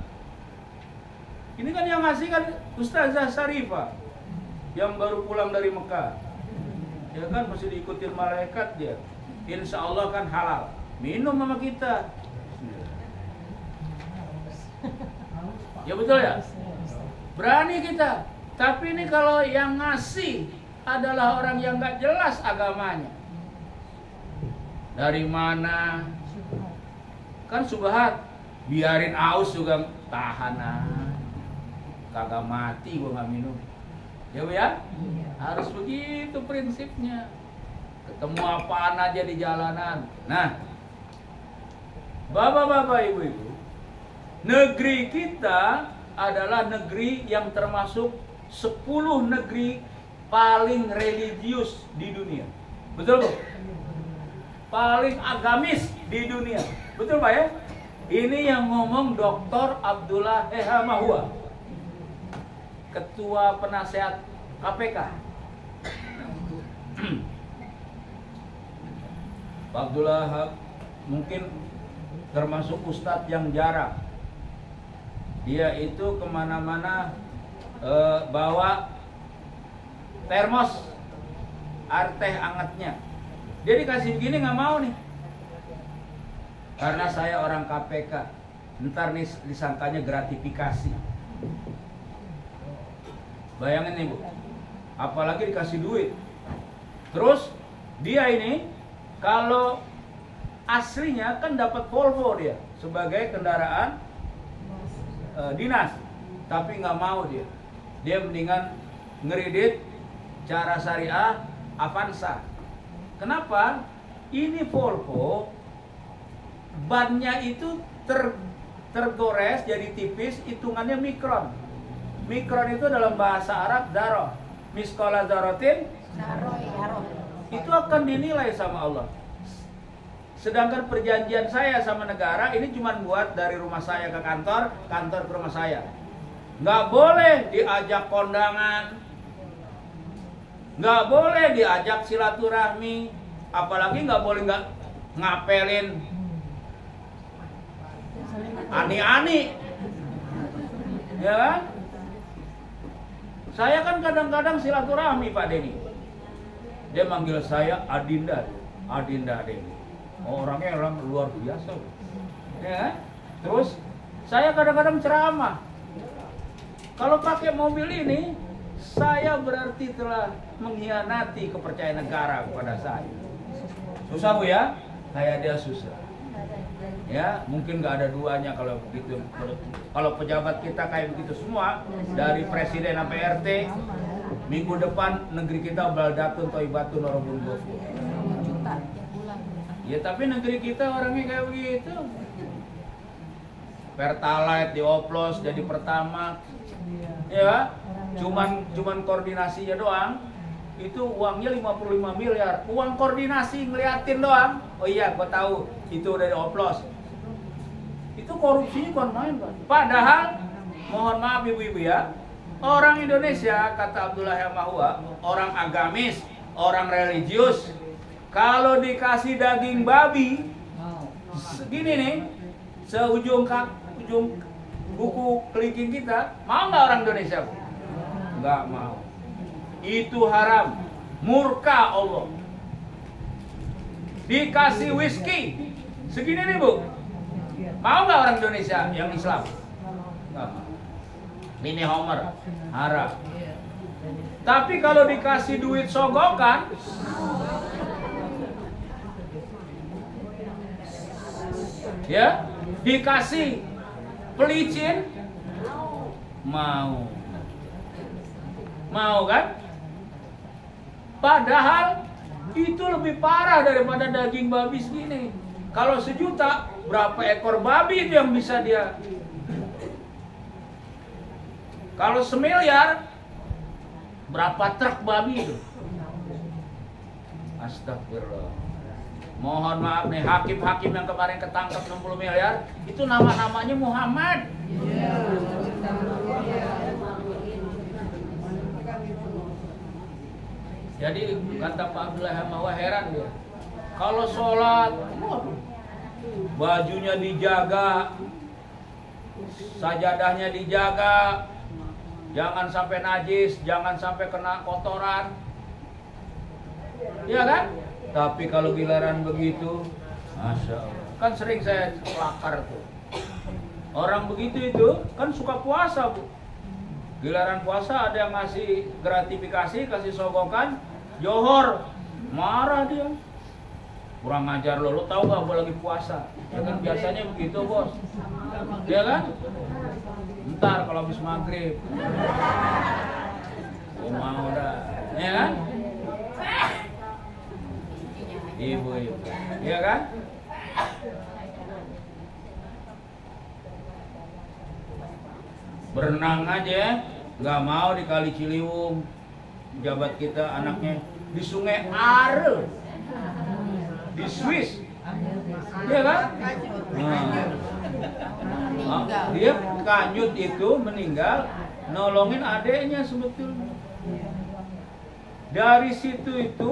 ini kan yang ngasih kan Ustazah Sarifah yang baru pulang dari Mekah. Ya kan, masih diikutin malaikat dia. Insya Allah kan halal. Minum sama kita. Ya betul ya? Berani kita. Tapi ini kalau yang ngasih adalah orang yang gak jelas agamanya. Dari mana? Kan subhat. Biarin aus juga tahan. Kagak mati gua nggak minum. Ya Bu ya? Harus begitu prinsipnya. Ketemu apaan aja di jalanan. Nah, Bapak-bapak, Ibu-ibu, negeri kita adalah negeri yang termasuk 10 negeri paling religius di dunia. Betul Bu? Paling agamis di dunia. Betul Pak ya? Ini yang ngomong Dr. Abdullah Heha Mahua, Ketua Penasehat KPK. Pak Abdullah mungkin termasuk ustadz yang jarang. Dia itu kemana-mana bawa termos air teh hangatnya. Dia dikasih begini nggak mau nih. Karena saya orang KPK. Ntar nih disangkanya gratifikasi. Bayangin nih Bu, apalagi dikasih duit. Terus dia ini kalau aslinya kan dapat Volvo dia sebagai kendaraan dinas, tapi nggak mau dia. Dia mendingan ngeredit cara syariah Avanza. Kenapa? Ini Volvo bannya itu tergores jadi tipis, hitungannya mikron. Mikron itu dalam bahasa Arab daroh. Miskola darotin Daroh. itu akan dinilai sama Allah. Sedangkan perjanjian saya sama negara ini cuma buat dari rumah saya ke kantor, kantor ke rumah saya. Nggak boleh diajak kondangan, nggak boleh diajak silaturahmi, apalagi nggak boleh nggak ngapelin ani-ani, ya kan? Saya kan kadang-kadang silaturahmi Pak Denny. Dia manggil saya Adinda Denny. Oh, orangnya orang luar biasa, ya kan? Terus saya kadang-kadang ceramah. Kalau pakai mobil ini, saya berarti telah mengkhianati kepercayaan negara kepada saya. Susah Bu ya? Kayak dia susah. Ya, mungkin nggak ada duanya kalau begitu. Kalau pejabat kita kayak begitu semua, dari presiden sampai RT, minggu depan negeri kita baldatun toibatun warabun ghafur. Juta tiap bulan. Ya tapi negeri kita orangnya kayak begitu. Pertalite dioplos jadi pertama, ya, cuman koordinasinya doang. itu uangnya 55 miliar. Uang koordinasi ngeliatin doang. Oh iya, gua tahu itu udah dioplos. Itu korupsinya bukan main, Pak. Padahal mohon maaf ibu-ibu ya, orang Indonesia kata Abdullah Yamahua, orang agamis, orang religius, kalau dikasih daging babi segini nih, seujung buku kelingking kita, mau nggak orang Indonesia? Nggak mau. Itu haram, murka Allah. Dikasih whisky segini nih Bu, mau nggak orang Indonesia yang Islam? Nggak mau. Ini Homer, haram. Tapi kalau dikasih duit sogokan, ya, dikasih pelicin, mau kan? Padahal itu lebih parah daripada daging babi segini. Kalau 1 juta, berapa ekor babi itu yang bisa dia? Kalau 1 miliar, berapa truk babi itu? Astagfirullah. Mohon maaf nih, hakim-hakim yang kemarin ketangkap 60 miliar, itu nama-namanya Muhammad. Jadi kata Pak Abdullah Yamahua, heran dia. Kalau sholat, bajunya dijaga, sajadahnya dijaga, jangan sampai najis, jangan sampai kena kotoran, ya kan? Tapi kalau giliran begitu, Masya Allah, kan sering saya lakar tuh. Orang begitu itu kan suka puasa Bu. Giliran puasa ada yang ngasih gratifikasi, kasih sogokan, johor, marah dia. Kurang ajar lo tahu gak gue lagi puasa? Ya kan biasanya begitu bos, ya kan? Ntar kalau habis maghrib, gue mau dah, ya kan? Ibu-ibu, ya kan? Berenang aja, nggak mau di Kali Ciliwung. Jabat kita anaknya di Sungai Are, di Swiss, ya kan? Dia kanyut itu meninggal, nolongin adeknya sebetulnya. Dari situ itu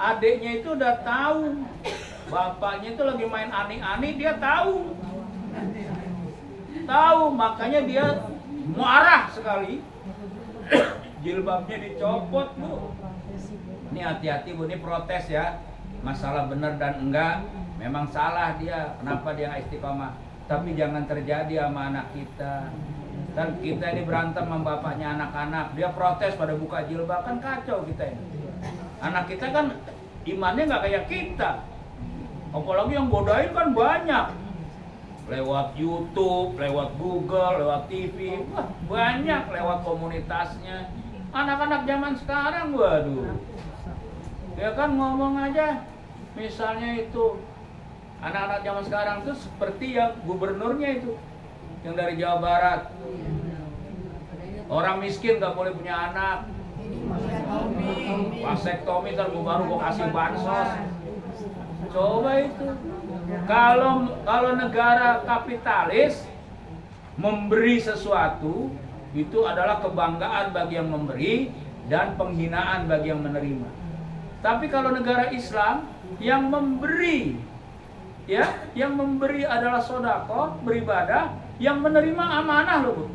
adeknya itu udah tahu bapaknya itu lagi main ani-ani, dia tahu, makanya dia marah sekali. Jilbabnya dicopot Bu. Ini hati-hati Bu, ini protes ya. Masalah benar dan enggak, memang salah dia. Kenapa dia nggak istiqomah? Tapi jangan terjadi sama anak kita. Dan kita ini berantem sama bapaknya anak-anak. Dia protes pada buka jilbab, kan kacau kita ini. Anak kita kan imannya nggak kayak kita. Apalagi yang godain kan banyak. Lewat YouTube, lewat Google, lewat TV, wah banyak, lewat komunitasnya. Anak-anak zaman sekarang, waduh. Ya kan ngomong aja, misalnya itu anak-anak zaman sekarang tuh seperti yang gubernurnya itu, yang dari Jawa Barat. Orang miskin gak boleh punya anak. Vasektomi, ntar gue baru gue kasih bansos. Coba itu. Kalau negara kapitalis memberi sesuatu, itu adalah kebanggaan bagi yang memberi dan penghinaan bagi yang menerima. Tapi kalau negara Islam yang memberi, ya, yang memberi adalah sedekah, beribadah, yang menerima amanah loh Bu.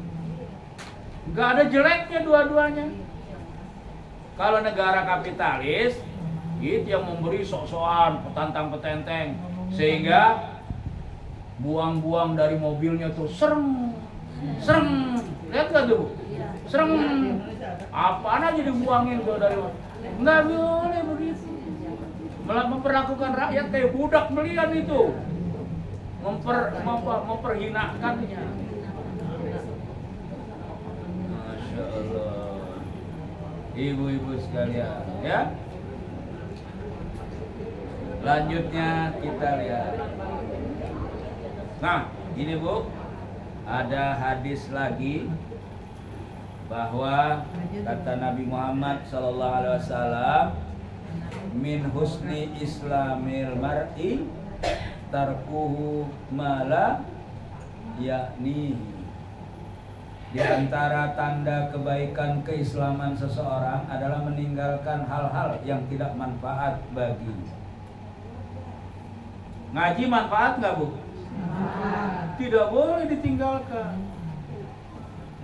Gak ada jeleknya dua-duanya. Kalau negara kapitalis, itu yang memberi sok-sokan, petantang-petenteng, sehingga buang-buang dari mobilnya tuh serem, lihat gak tuh? Serem, apaan aja dibuangin tuh dari, nggak boleh begitu. Malah memperlakukan rakyat kayak budak belian itu, memperhinakannya. Masya Allah, ibu-ibu sekalian, ya. Lanjutnya kita lihat. Nah, ini Bu, ada hadis lagi bahwa kata Nabi Muhammad sallallahu alaihi wasallam, min husni islamil mar'i tarkuhu mala yakni. Di antara tanda kebaikan keislaman seseorang adalah meninggalkan hal-hal yang tidak manfaat bagi. Ngaji manfaat nggak, Bu? Tidak boleh ditinggalkan.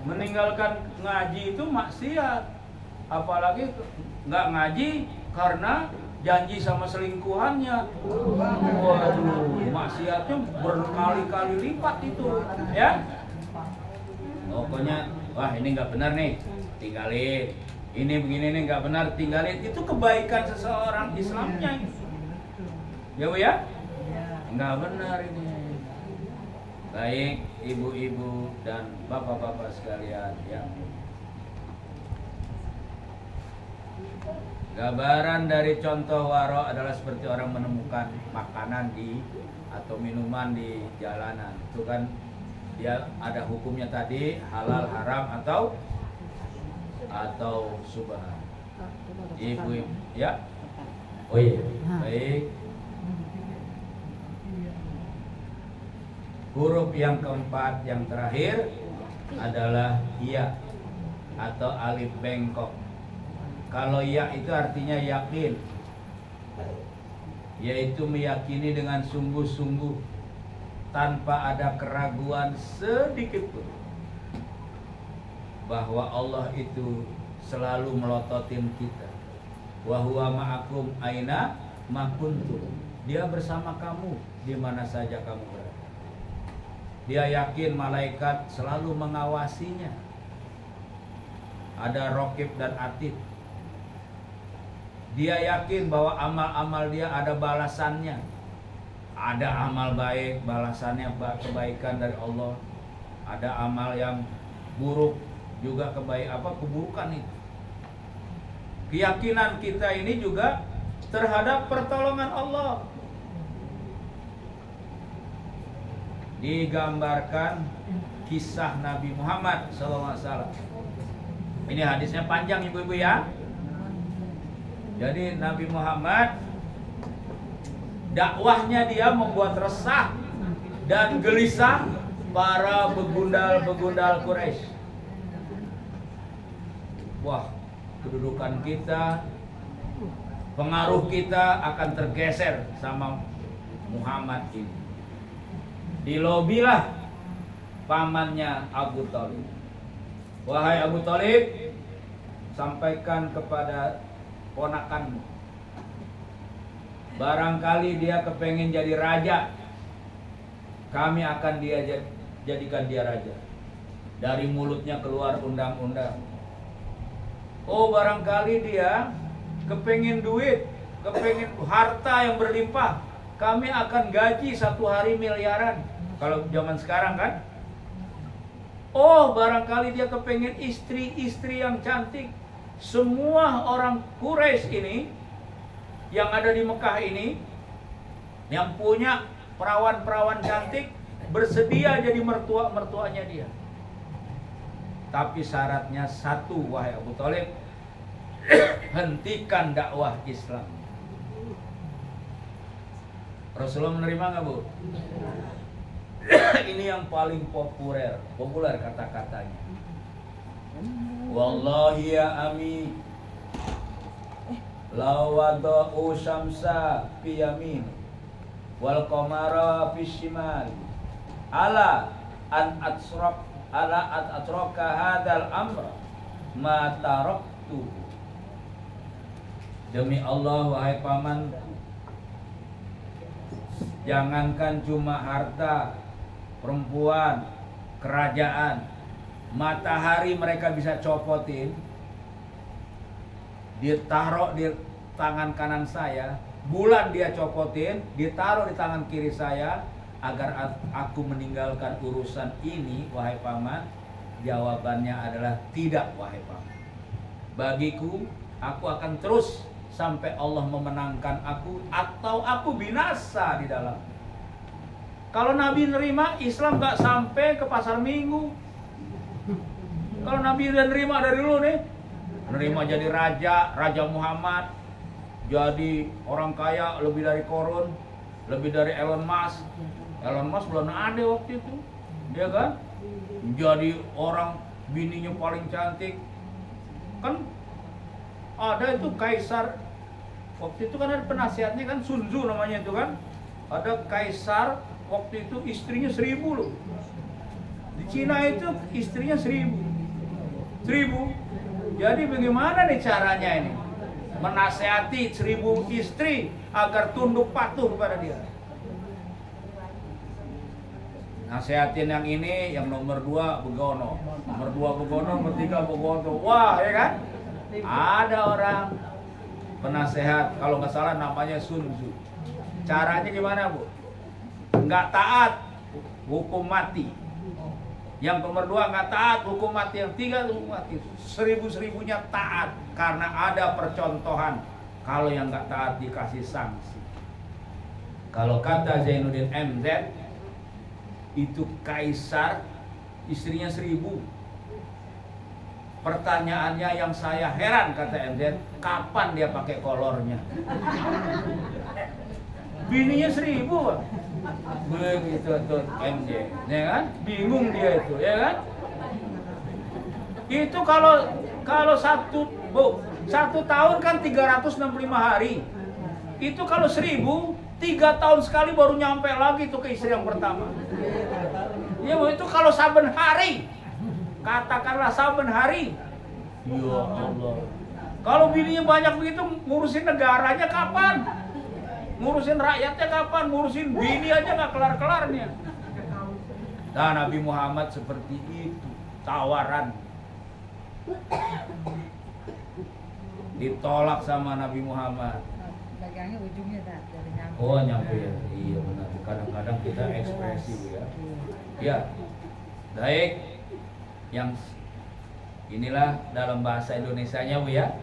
Meninggalkan ngaji itu maksiat. Apalagi nggak ngaji karena janji sama selingkuhannya. Waduh, maksiatnya berkali-kali lipat itu, ya. Pokoknya, wah ini nggak benar nih, tinggalin. Ini begini nih nggak benar, tinggalin. Itu kebaikan seseorang Islamnya. Ya, Bu ya? Nggak benar ini. Baik ibu-ibu dan bapak-bapak sekalian yang gambaran dari contoh waro adalah seperti orang menemukan makanan atau minuman di jalanan. Itu kan dia ada hukumnya tadi, halal, haram atau subhan. Ibu, ya. Oh iya, baik. Huruf yang keempat yang terakhir adalah ya atau alif bengkok. Kalau ya itu artinya yakin, yaitu meyakini dengan sungguh-sungguh tanpa ada keraguan sedikit pun bahwa Allah itu selalu melototin kita. Wa huwa ma'akum aina ma kuntum. Dia bersama kamu di mana saja kamu berada. Dia yakin malaikat selalu mengawasinya. Ada raqib dan atid. Dia yakin bahwa amal-amal dia ada balasannya. Ada amal baik, balasannya kebaikan dari Allah. Ada amal yang buruk, juga keburukan itu. Keyakinan kita ini juga terhadap pertolongan Allah. Digambarkan kisah Nabi Muhammad SAW. Ini hadisnya panjang ibu-ibu ya. Jadi Nabi Muhammad dakwahnya dia membuat resah dan gelisah para begundal-begundal Quraisy. Wah, kedudukan kita, pengaruh kita akan tergeser sama Muhammad ini. Dilobilah pamannya Abu Thalib. Wahai Abu Thalib, sampaikan kepada ponakanmu, barangkali dia kepengen jadi raja, kami akan jadikan dia raja. Dari mulutnya keluar undang-undang. Oh, barangkali dia kepengen duit, kepengen harta yang berlimpah, kami akan gaji satu hari miliaran. Kalau zaman sekarang kan. Oh, barangkali dia kepengen istri-istri yang cantik. Semua orang Quraisy ini yang ada di Mekah ini, yang punya perawan-perawan cantik, bersedia jadi mertuanya dia. Tapi syaratnya satu, wahai Abu Thalib, hentikan dakwah Islam. Rasulullah menerima nggak, Bu? Ini yang paling populer kata-katanya. Wallahi ya ami, lawadau syamsa fi yamin wal qamara fi shimal ala an atraka hadal amra ma taraktu. Demi Allah wahai paman, jangankan cuma harta, perempuan, kerajaan, matahari mereka bisa copotin, ditaruh di tangan kanan saya, bulan dia copotin, ditaruh di tangan kiri saya, agar aku meninggalkan urusan ini, wahai paman. Jawabannya adalah tidak, wahai paman. Bagiku, aku akan terus sampai Allah memenangkan aku atau aku binasa di dalam. Kalau Nabi nerima Islam gak sampai ke pasar Minggu. Kalau Nabi udah nerima dari lu nih, nerima jadi Raja Muhammad, jadi orang kaya lebih dari Korun, lebih dari Elon Musk. Elon Musk belum ada waktu itu, dia kan? Jadi orang bininya paling cantik, kan? Ada itu kaisar, waktu itu kan ada penasihatnya kan, Sun Tzu namanya itu kan? Ada kaisar waktu itu istrinya 1000 loh. Di Cina itu istrinya 1000. Jadi bagaimana nih caranya ini? Menasehati 1000 istri agar tunduk patuh kepada dia. Nasehatin yang ini, yang nomor 2 begono, nomor 2 begono, nomor 3 begono. Wah, ya kan? Ada orang penasehat, kalau nggak salah namanya Sun Tzu. Caranya gimana, Bu? Nggak taat, hukum mati. Yang nomor 2 nggak taat, hukum mati. Yang 3 hukum mati. 1000-1000-nya taat karena ada percontohan. Kalau yang nggak taat dikasih sanksi. Kalau kata Zainuddin MZ, itu kaisar, istrinya 1000. Pertanyaannya yang saya heran, kata MZ, kapan dia pakai kolornya? Bininya 1000, Pak. Begitu tuh MJ, ya kan? Bingung dia itu, ya kan? Itu kalau satu tahun kan 365 hari. Itu kalau 1000, 3 tahun sekali baru nyampe lagi tuh ke istri yang pertama. Ya, itu kalau saben hari, katakanlah saben hari. Ya Allah. Kalau bininya banyak begitu, ngurusin negaranya kapan? Ngurusin rakyatnya kapan? Ngurusin bini aja nggak kelar-kelarnya. Nah, Nabi Muhammad seperti itu, tawaran. Ditolak sama Nabi Muhammad. Dagangnya ujungnya dari nyampe. Oh, nyampe ya. Iya benar. Kadang-kadang kita ekspresi, Bu ya. Ya. Baik. Yang inilah dalam bahasa Indonesianya, Bu ya.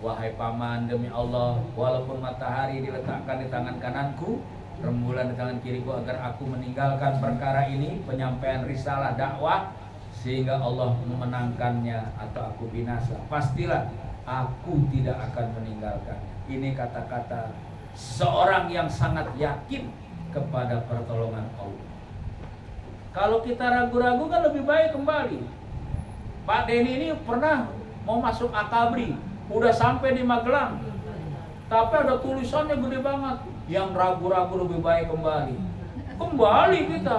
Wahai paman, demi Allah, walaupun matahari diletakkan di tangan kananku, rembulan di tangan kiriku, agar aku meninggalkan perkara ini, penyampaian risalah dakwah, sehingga Allah memenangkannya atau aku binasa, pastilah aku tidak akan meninggalkannya. Ini kata-kata seorang yang sangat yakin kepada pertolongan Allah. Kalau kita ragu-ragu kan lebih baik kembali. Pak Denny ini pernah mau masuk Akabri, udah sampai di Magelang, tapi ada tulisannya gede banget, yang ragu-ragu lebih baik kembali. Kembali kita.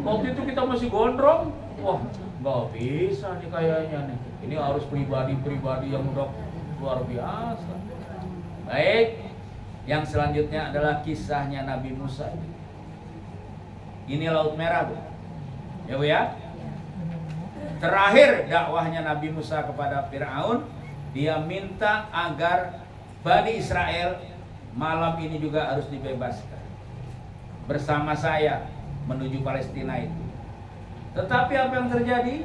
Waktu itu kita masih gondrong. Wah, nggak bisa nih kayaknya nih. Ini harus pribadi-pribadi yang udah luar biasa. Baik, yang selanjutnya adalah kisahnya Nabi Musa. Ini Laut Merah, Bu. Ya, Bu ya. Terakhir dakwahnya Nabi Musa kepada Fir'aun, dia minta agar Bani Israel malam ini juga harus dibebaskan bersama saya menuju Palestina itu. Tetapi apa yang terjadi?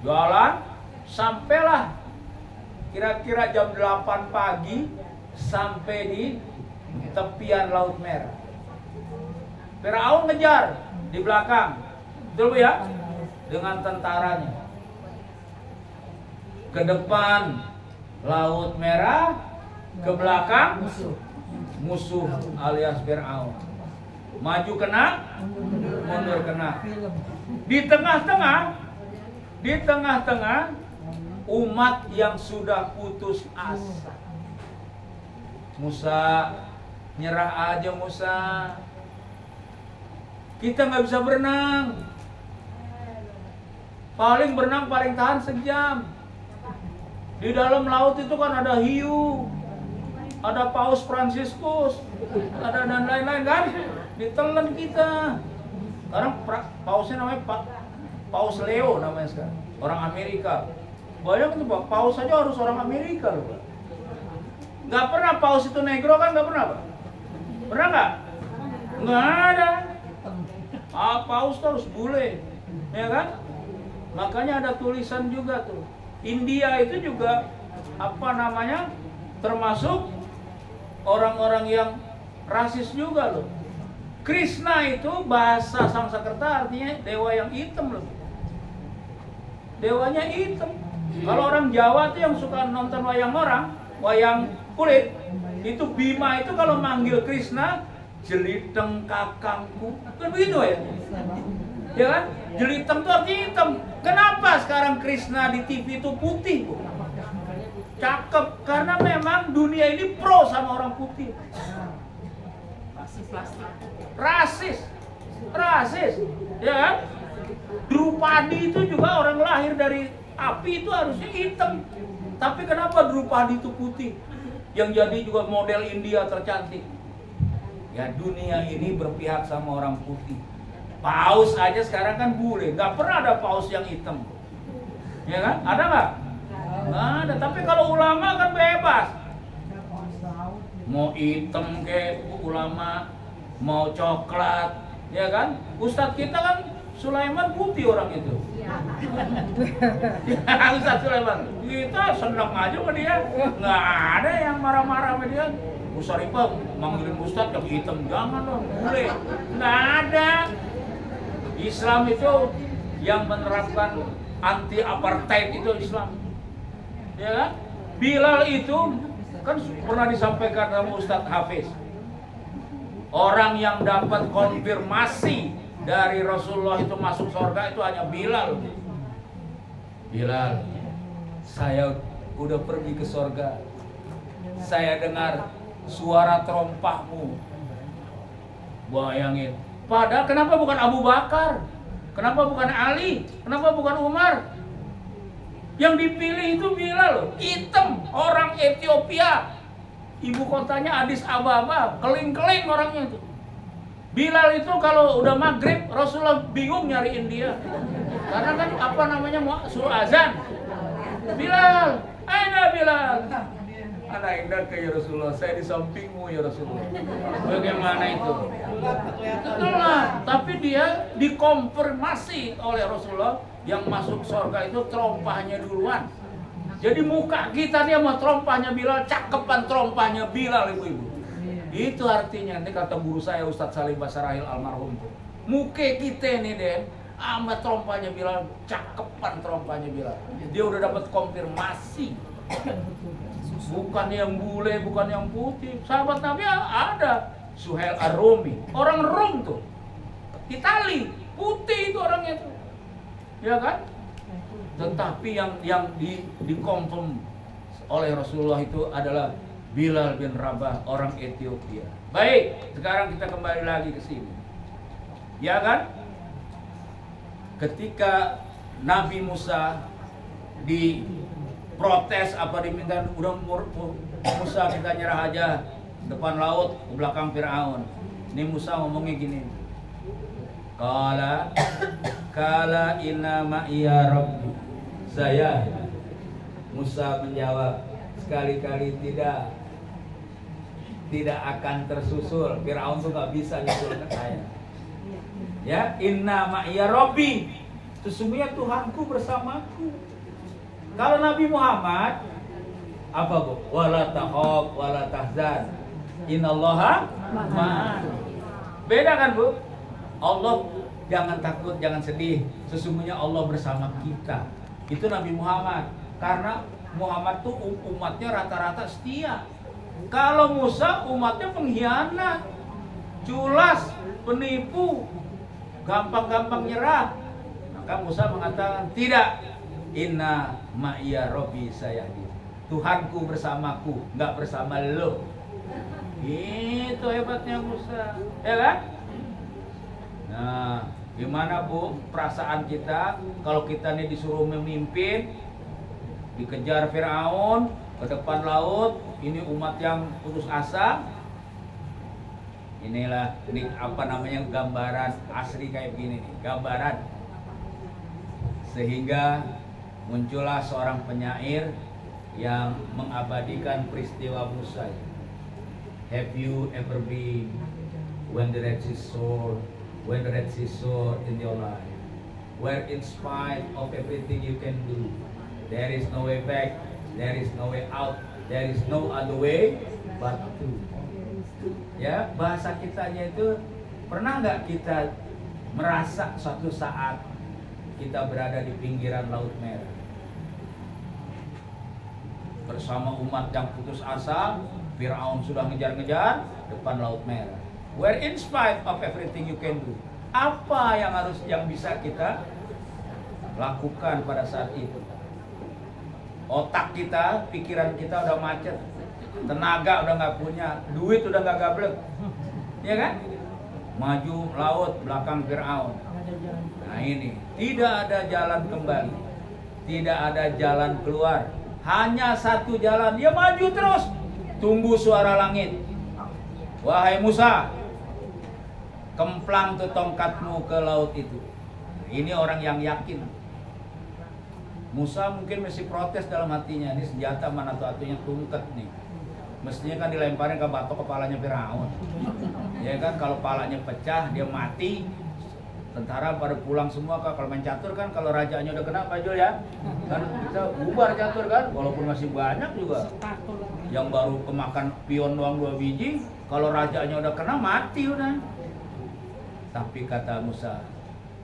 Jualan, sampailah kira-kira jam 8 pagi sampai di tepian Laut Merah. Firaun ngejar di belakang, betul, Bu ya? Dengan tentaranya. Ke depan Laut Merah, ke belakang musuh alias Firaun. Maju kena, mundur kena. Di tengah-tengah umat yang sudah putus asa. Musa, nyerah aja Musa. Kita nggak bisa berenang. Paling berenang paling tahan sejam. Di dalam laut itu kan ada hiu, ada Paus Fransiskus, ada dan lain-lain kan. Ditelan kita. Sekarang pausnya namanya Paus Leo namanya sekarang, orang Amerika. Banyak tuh Pak, paus saja harus orang Amerika loh Pak. Nggak pernah paus itu negro kan, nggak pernah Pak? Pernah nggak? Nggak ada. Paus tuh harus bule, ya kan? Makanya ada tulisan juga tuh. India itu juga apa namanya, termasuk orang-orang yang rasis juga loh. Krishna itu bahasa Sanskerta artinya dewa yang hitam loh. Dewanya hitam. Kalau orang Jawa tuh yang suka nonton wayang orang, wayang kulit, itu Bima itu kalau manggil Krishna, jeliteng kakangku, kan begitu ya? Ya kan? Jeliteng itu artinya hitam. Kenapa sekarang Krishna di TV itu putih? Cakep, karena memang dunia ini pro sama orang putih. Rasis, ya kan? Drupadi itu juga orang lahir dari api itu harusnya hitam. Tapi kenapa Drupadi itu putih? Yang jadi juga model India tercantik. Ya dunia ini berpihak sama orang putih. Paus aja sekarang kan bule, nggak pernah ada paus yang hitam. Ya kan? Ada nggak? Nggak ada. Tapi kalau ulama kan bebas. Mau hitam kayak ulama, mau coklat, ya kan? Ustadz kita kan Sulaiman putih orang itu. Ya, Ustadz Sulaiman, kita senang aja sama dia. Nggak ada yang marah-marah sama dia. Musarifah manggilin Ustadz yang hitam, jangan dong, boleh. Nggak ada. Islam itu yang menerapkan anti apartheid itu Islam. Ya kan? Bilal itu kan pernah disampaikan sama Ustadz Hafiz. Orang yang dapat konfirmasi dari Rasulullah itu masuk surga itu hanya Bilal. Bilal, saya udah pergi ke surga. Saya dengar suara terompahmu. Bayangin. Padahal kenapa bukan Abu Bakar? Kenapa bukan Ali? Kenapa bukan Umar? Yang dipilih itu Bilal, hitam, orang Ethiopia. Ibu kotanya Addis Ababa, keling-keling orangnya itu. Bilal itu kalau udah maghrib, Rasulullah bingung nyariin dia. Karena kan apa namanya mau suruh azan. Bilal, aina Bilal. Anak indah ke ya Rasulullah, saya di sampingmu ya Rasulullah. Bagaimana itu? Itulah, tapi dia dikonfirmasi oleh Rasulullah yang masuk surga itu terompahnya duluan. Jadi muka kita dia mau terompahnya Bilal, cakepan terompahnya Bilal ibu-ibu. Itu artinya, nanti kata guru saya Ustadz Salim Basarahil almarhum tuh. Muka kita nih Den, sama terompahnya Bilal, cakepan terompahnya Bilal. Dia udah dapat konfirmasi. Bukan yang bule, bukan yang putih. Sahabat Nabi ada. Suhail Ar-Rumi, orang Rom tuh. Itali, putih itu orangnya tuh. Ya kan? Tetapi yang dikonfirm oleh Rasulullah itu adalah Bilal bin Rabah, orang Ethiopia. Baik, sekarang kita kembali lagi ke sini. Ya kan? Ketika Nabi Musa diprotes apa diminta, udah Musa kita nyerah aja depan laut ke belakang Firaun. Ini Musa ngomongnya gini. Kala inna ma'iya rabbi. Saya Musa menjawab, sekali-kali tidak akan tersusul. Firaun tuh gak bisa nyusul ke saya. Ya, inna ma'iya rabbi. Sesungguhnya Tuhanku bersamaku. Kalau Nabi Muhammad apa bu? Wala tahab wala tahzan. Innallaha ma'ana. Beda kan bu? Allah jangan takut, jangan sedih. Sesungguhnya Allah bersama kita. Itu Nabi Muhammad. Karena Muhammad tuh umatnya rata-rata setia. Kalau Musa umatnya pengkhianat, culas, penipu, gampang-gampang nyerah. Maka Musa mengatakan tidak. Inna ma'iya rabbi sayahdi. Tuhanku bersamaku, nggak bersama lo. Itu hebatnya Musa, ya kan? Nah, gimana bu perasaan kita kalau kita nih disuruh memimpin, dikejar Firaun ke depan laut, ini umat yang putus asa. Inilah ini apa namanya gambaran asli kayak gini nih, gambaran. Sehingga muncullah seorang penyair yang mengabadikan peristiwa Musa. Have you ever been when the Red Sea soared in your life, where in spite of everything you can do, there is no way back, there is no way out, there is no other way but to. Ya, bahasa kitanya itu, pernah nggak kita merasa suatu saat kita berada di pinggiran Laut Merah. Bersama umat yang putus asa, Firaun sudah ngejar-ngejar depan Laut Merah. Where in spite of everything you can do, apa yang bisa kita lakukan pada saat itu? Otak kita, pikiran kita udah macet, tenaga udah nggak punya, duit udah nggak gablek, ya kan? Maju laut belakang Firaun. Nah ini tidak ada jalan kembali, tidak ada jalan keluar, hanya satu jalan. Dia maju terus, tunggu suara langit. Wahai Musa, kemplang tuh tongkatmu ke laut itu. Ini orang yang yakin. Musa mungkin masih protes dalam hatinya, ini senjata mana tuh atunya tungket nih. Mestinya kan dilemparin ke batok kepalanya Firaun. Ya kan, kalau kepalanya pecah dia mati. Tentara pada pulang semua Kak. Kalau main catur kan kalau rajanya udah kena Pak Jul ya. Kan kita bubar catur kan, walaupun masih banyak juga. Yang baru kemakan pion doang 2 biji, kalau rajanya udah kena mati udah. Tapi kata Musa,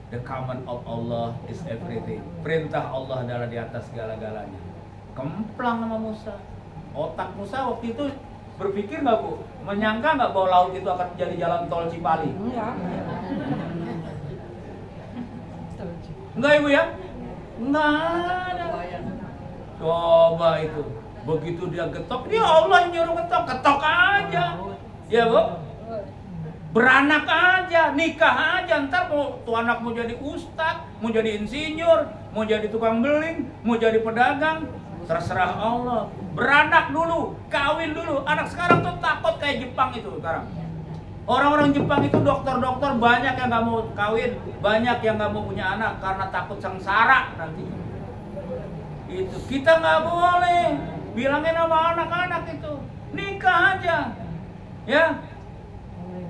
the command of Allah is everything. Perintah Allah adalah di atas segala-galanya. Kemplang sama Musa. Otak Musa waktu itu berpikir nggak Bu? Menyangka nggak bahwa laut itu akan menjadi jalan tol Cipali? Enggak Ibu ya? Enggak ada. Coba itu. Begitu dia getok, dia Allah yang nyuruh getok. Ketok aja. Ya Bu? Beranak aja, nikah aja. Ntar tuh anak mau jadi ustadz, mau jadi insinyur, mau jadi tukang beling, mau jadi pedagang, terserah Allah. Beranak dulu, kawin dulu. Anak sekarang tuh takut kayak Jepang itu sekarang. Orang-orang Jepang itu dokter-dokter banyak yang nggak mau kawin, banyak yang nggak mau punya anak karena takut sengsara nanti. Itu kita nggak boleh bilangin sama anak-anak itu, nikah aja, ya.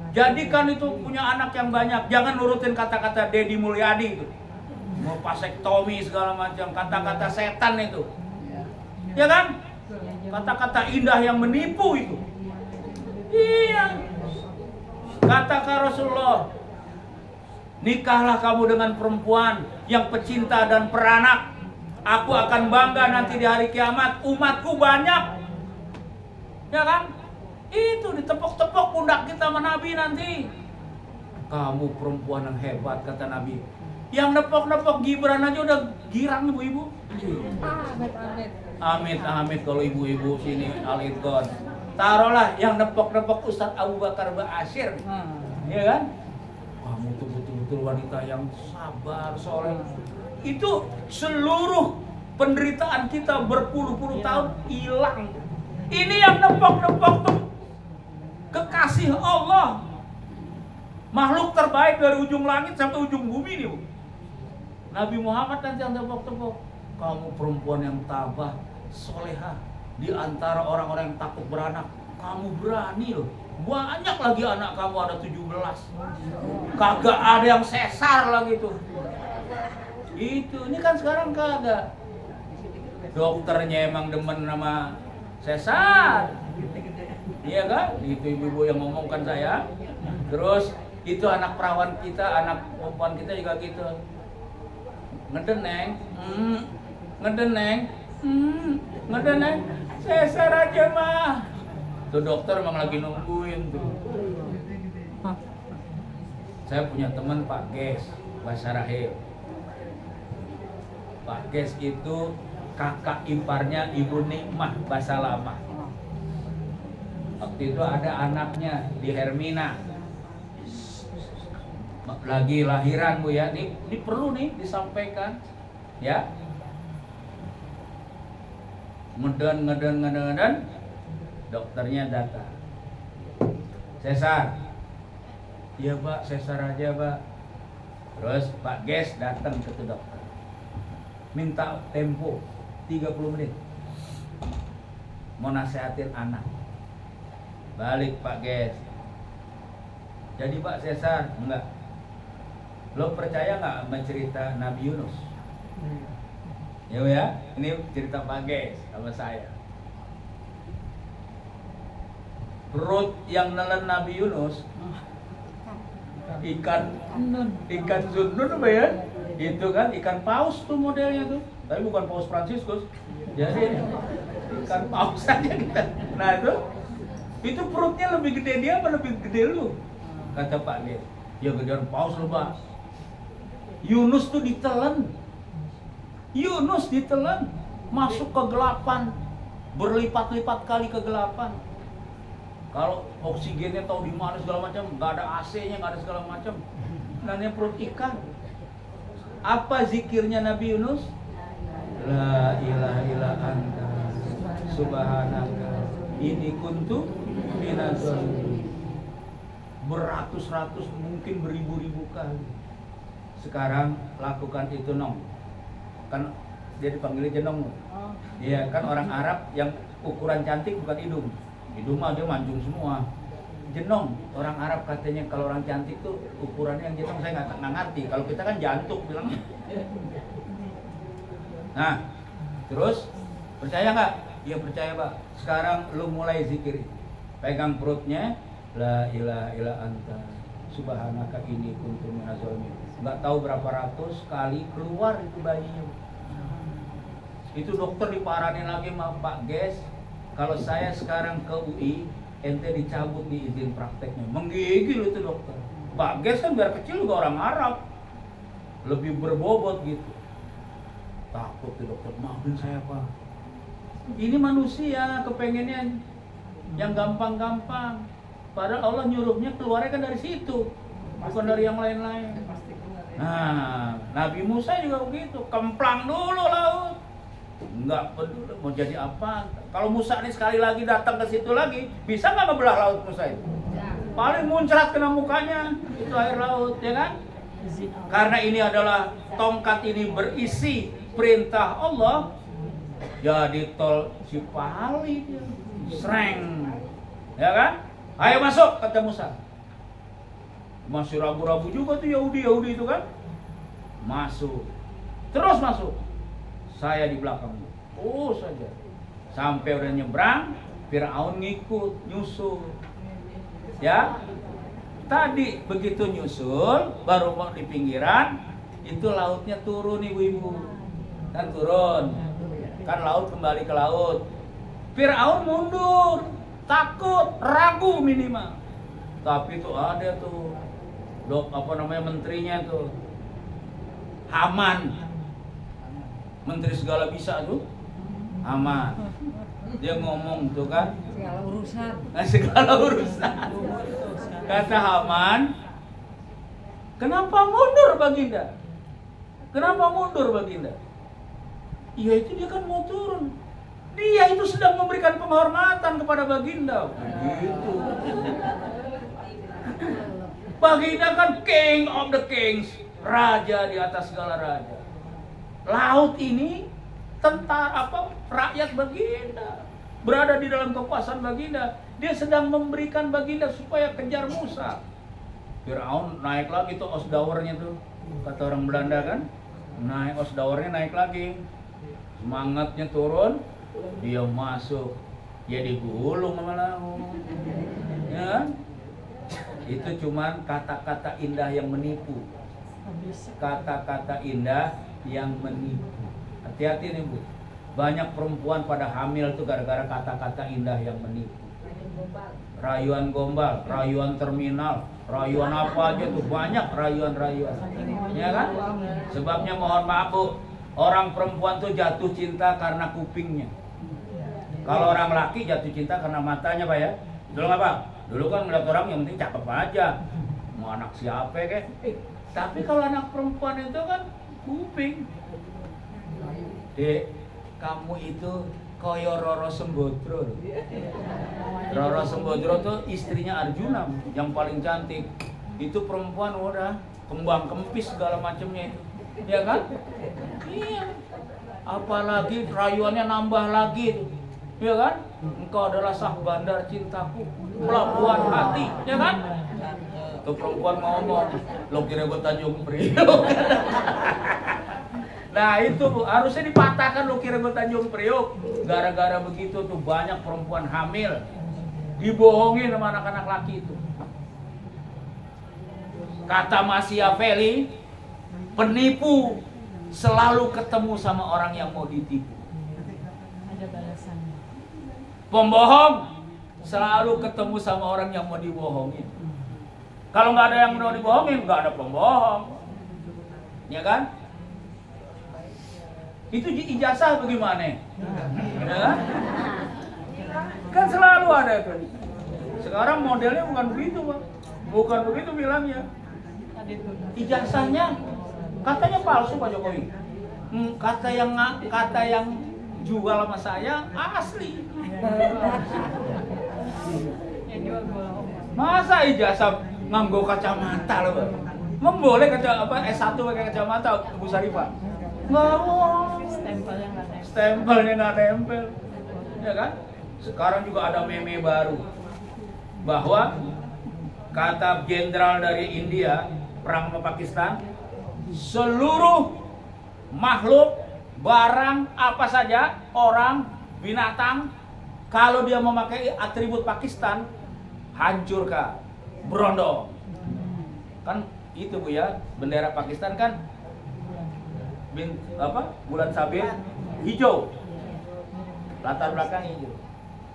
Jadikan itu punya anak yang banyak. Jangan nurutin kata-kata Deddy Mulyadi itu. Mau vasektomi segala macam, kata-kata setan itu. Ya kan? Kata-kata indah yang menipu itu. Iya. Kata Rasulullah, nikahlah kamu dengan perempuan yang pecinta dan peranak. Aku akan bangga nanti di hari kiamat, umatku banyak. Ya kan? Itu ditepuk-tepuk pundak kita sama Nabi nanti. Kamu perempuan yang hebat kata Nabi. Yang nepok-nepok Gibran aja udah girang ibu-ibu. Amit kalau ibu-ibu sini Al-Idgon. Taruhlah yang nepok-nepok Ustadz Abu Bakar Ba'asyir. Ya kan? Kamu tuh betul-betul wanita yang sabar, soleh. Itu seluruh penderitaan kita berpuluh-puluh tahun hilang. Ini yang nepok-nepok tuh kekasih Allah, makhluk terbaik dari ujung langit sampai ujung bumi nih Bu. Nabi Muhammad nanti yang tepuk-tepuk. Kamu perempuan yang tabah, solehah, di antara orang-orang yang takut beranak, kamu berani loh. Banyak lagi anak kamu, ada 17. Kagak ada yang sesar lagi tuh. Ini kan sekarang kagak. Dokternya emang demen sama sesar. Iya kan? Itu ibu-ibu yang ngomongkan saya. Terus itu anak perawan kita, anak perempuan kita juga gitu. Ngedeneng, ngedeneng, sesar aja mah. Tuh dokter emang lagi nungguin tuh. Saya punya teman Pak Ges, Basarahil. Pak Ges itu kakak iparnya Ibu Nikmah Basalamah. Waktu itu ada anaknya di Hermina, lagi lahiran Bu ya. Ini perlu nih disampaikan ya. Ngeden, dokternya datang. Sesar. Iya Pak, sesar aja Pak. Terus Pak Ges datang ke dokter. Minta tempo 30 menit. Mau nasihatin anak. Balik Pak Ges. Jadi Pak sesar? Enggak. Lo percaya nggak sama cerita Nabi Yunus? Ya, ini cerita Pak Ges sama saya. Perut yang nelen Nabi Yunus, ikan zunnun apa ya? Itu kan ikan paus tuh modelnya tuh. Tapi bukan paus Fransiskus. Jadi ikan paus aja kita. Nah itu perutnya lebih gede dia apa lebih gede lu? Kata Pak Des. Ya gedean paus lu, Pak. Yunus tuh ditelan. Yunus ditelan. Masuk kegelapan. Berlipat-lipat kali kegelapan. Kalau oksigennya tahu di mana segala macam, nggak ada AC-nya, nggak ada segala macam. Namanya perut ikan. Apa zikirnya Nabi Yunus? La ilaha illa anta subhanaka inni kuntu minaz zalimin. Beratus-ratus, mungkin beribu-ribu kali. Sekarang lakukan itu, Nong. Kan dia dipanggil jenong. Iya, kan orang Arab yang ukuran cantik bukan hidung. Hidung mah dia manjung semua. Jenong, orang Arab katanya kalau orang cantik tuh ukurannya yang jenong, saya nggak ngerti. Kalau kita kan jantung bilangnya. Nah, terus percaya nggak? Iya percaya, Pak. Sekarang lu mulai zikir. Pegang perutnya, la ilaha illa anta subhanaka inni kuntu minaz zalimin. Nggak tahu berapa ratus kali keluar itu bayinya. Itu dokter diparanin lagi sama Pak Ges. Kalau saya sekarang ke UI, ente dicabut di izin prakteknya. Menggigil itu dokter. Pak Ges kan biar kecil juga orang Arab, lebih berbobot gitu. Takut tuh dokter, maafin saya Pak. Ini manusia kepengennya yang gampang-gampang. Padahal Allah nyuruhnya keluarnya kan dari situ, bukan dari yang lain-lain. Nah, Nabi Musa juga begitu, kemplang dulu laut. Enggak peduli mau jadi apa. Kalau Musa ini sekali lagi datang ke situ lagi, bisa nggak ngebelah laut Musa itu? Paling muncrat kena mukanya itu air laut, ya kan? Karena ini adalah tongkat ini berisi perintah Allah, jadi tol Cipali, sreng, ya kan? Ayo masuk, kata Musa. Masih ragu-ragu juga tuh Yahudi itu kan? Masuk, terus masuk. Saya di belakangnya, saja. Sampai udah nyebrang, Fir'aun ngikut, nyusul. Ya, tadi begitu nyusul, baru mau di pinggiran, itu lautnya turun ibu-ibu. Kan turun, kan laut kembali ke laut. Fir'aun mundur, takut, ragu minimal. Tapi tuh ada tuh, menterinya tuh, Haman. Menteri segala bisa tuh, Haman. Dia ngomong tuh kan, segala urusan. Kata Haman, kenapa mundur Baginda? Kenapa mundur Baginda? Iya itu dia kan mau turun. Dia itu sedang memberikan penghormatan kepada Baginda. Begitu. Baginda kan king of the kings, raja di atas segala raja. Laut ini rakyat Baginda, berada di dalam kekuasaan Baginda. Dia sedang memberikan Baginda supaya kejar Musa. Fir'aun naik lagi tuh osdawernya tuh, kata orang Belanda kan, naik osdawernya naik lagi, semangatnya turun, dia masuk, dia digulung sama laut, ya. Itu cuman kata-kata indah yang menipu, kata-kata indah yang menipu. Hati-hati nih Bu, banyak perempuan pada hamil tuh gara-gara kata-kata indah yang menipu. Rayuan gombal, rayuan terminal, rayuan apa aja tuh, banyak rayuan-rayuan, ya kan? Sebabnya mohon maaf Bu, orang perempuan tuh jatuh cinta karena kupingnya. Kalau orang laki jatuh cinta karena matanya Pak ya. Dulu nggak Pak? Dulu kan ngeliat orang yang penting cakep aja, mau anak siapa kek. Tapi kalau anak perempuan itu kan kuping. Dek, kamu itu koyo Roro Sembodro. Roro Sembodro tuh istrinya Arjuna yang paling cantik. Itu perempuan udah kembang kempis segala macamnya itu, ya kan? Iya. Apalagi rayuannya nambah lagi, ya kan? Engkau adalah sah bandar cintaku, pelabuhan hati, ya kan? Tuh perempuan ngomong, lo kira gue Tanjung Priok. Nah itu Bu, harusnya dipatahkan lo kira gue Tanjung Priok. Gara-gara begitu tuh banyak perempuan hamil dibohongin sama anak-anak laki itu. Kata Machiavelli, Penipu selalu ketemu sama orang yang mau ditipu. Ada balasannya. Pembohong selalu ketemu sama orang yang mau dibohongin. Kalau nggak ada yang mau dibohongin, nggak ada pembohong, ya kan? Itu ijazah bagaimana? Ya kan? Kan selalu ada itu. Sekarang modelnya bukan begitu, Pak. Bukan begitu bilangnya. Ijazahnya katanya palsu, Pak Jokowi. Kata yang jual sama saya asli. Masa ijazah nganggo kacamata loh, Pak? Memboleh S1 pakai kacamata, Bu Sarifah? Nggak mau. Stempelnya nggak nempel, ya kan? Sekarang juga ada meme baru bahwa kata jenderal dari India perang sama Pakistan, seluruh makhluk, barang, apa saja, orang, binatang, kalau dia memakai atribut Pakistan, hancurkan, berondong. Kan itu Bu ya, bendera Pakistan kan bulan sabit hijau, latar belakang hijau.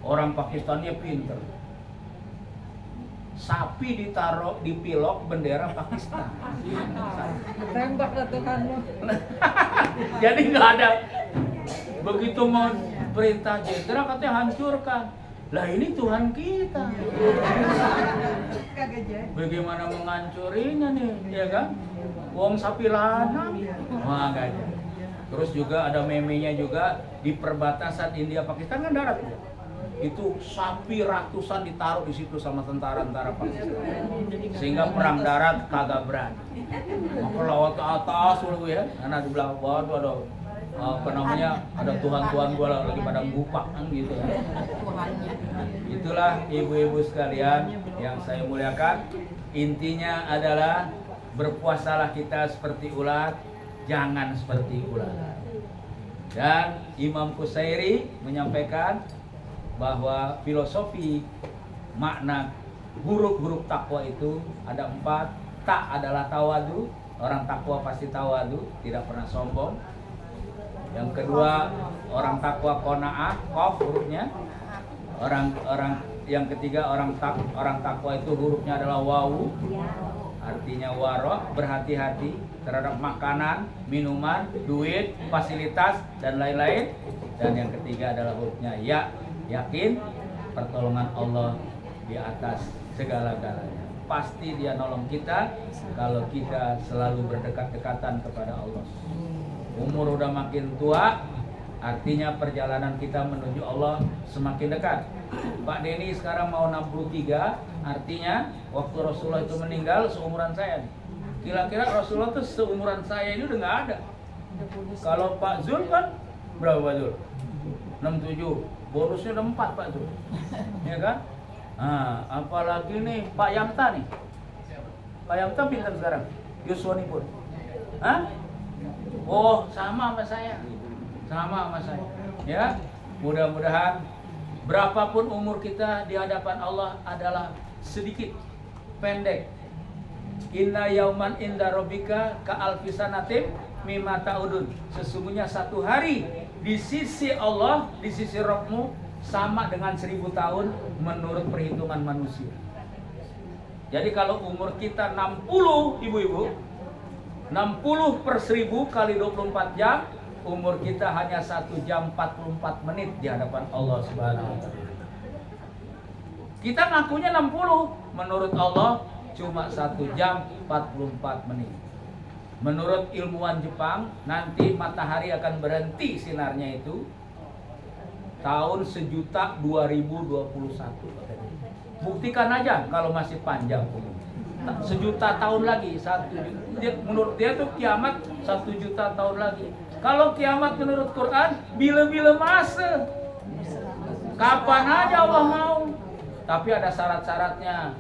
Orang Pakistannya pinter, sapi ditaruh di pilok bendera Pakistan. Tembak lah Tuhanmu. Jadi nggak ada. Begitu mau perintah jenderal katanya hancurkan. Lah ini Tuhan kita. Bagaimana mengancurinya nih, ya kan? Wong sapi lanang. Makanya. Terus juga ada memenya juga di perbatasan India Pakistan kan darat. Itu sapi ratusan ditaruh di situ sama tentara-tentara Pakistan, sehingga perang darat kagak berani. Maka lewat ke atas dulu ya, karena di belakang bawah tuh ada ada Tuhan gua lagi pada ngupak kan gitu ya. Itulah ibu-ibu sekalian yang saya muliakan. Intinya adalah berpuasalah kita seperti ulat, jangan seperti ulat. Dan Imam Qusairi menyampaikan bahwa filosofi makna huruf-huruf takwa itu ada 4. Tak adalah tawadu, orang takwa pasti tawadu, tidak pernah sombong. Yang kedua, orang takwa qanaah, qaf hurufnya. Yang ketiga, orang takwa itu hurufnya adalah wawu, artinya waro, berhati-hati terhadap makanan, minuman, duit, fasilitas dan lain-lain. Dan yang ketiga adalah hurufnya ya, yakin pertolongan Allah di atas segala-galanya. Pasti dia nolong kita kalau kita selalu berdekat-dekatan kepada Allah. Umur udah makin tua, artinya perjalanan kita menuju Allah semakin dekat. Pak Denny sekarang mau 63, artinya waktu Rasulullah itu meninggal seumuran saya. Kira-kira Rasulullah itu seumuran saya ini udah nggak ada. Kalau Pak Zul kan berapa Pak Zul? 67. Bonusnya udah 4 Pak Zul. Ya kan? Nah, apalagi nih Pak Yamta nih. Pak Yamta pintar sekarang. Yuswani pun. Hah? Oh, sama sama saya. Sama sama saya. Ya. Mudah-mudahan berapapun umur kita di hadapan Allah adalah sedikit, pendek. Inna yauman inda rabbika ka alfisanatim mimma ta'udun. Sesungguhnya satu hari di sisi Allah, di sisi Rabbmu sama dengan 1000 tahun menurut perhitungan manusia. Jadi kalau umur kita 60, ibu-ibu, 60 per 1000 kali 24 jam, umur kita hanya 1 jam 44 menit di hadapan Allah Subhanahu wa Ta'ala. Kita ngakunya 60, menurut Allah cuma 1 jam 44 menit. Menurut ilmuwan Jepang, nanti matahari akan berhenti sinarnya itu tahun 1.000.2021. Buktikan aja kalau masih panjang. 1.000.000 tahun lagi, menurut dia tuh kiamat 1.000.000 tahun lagi. Kalau kiamat menurut Quran, bila-bila masa, kapan aja Allah mau. Tapi ada syarat-syaratnya.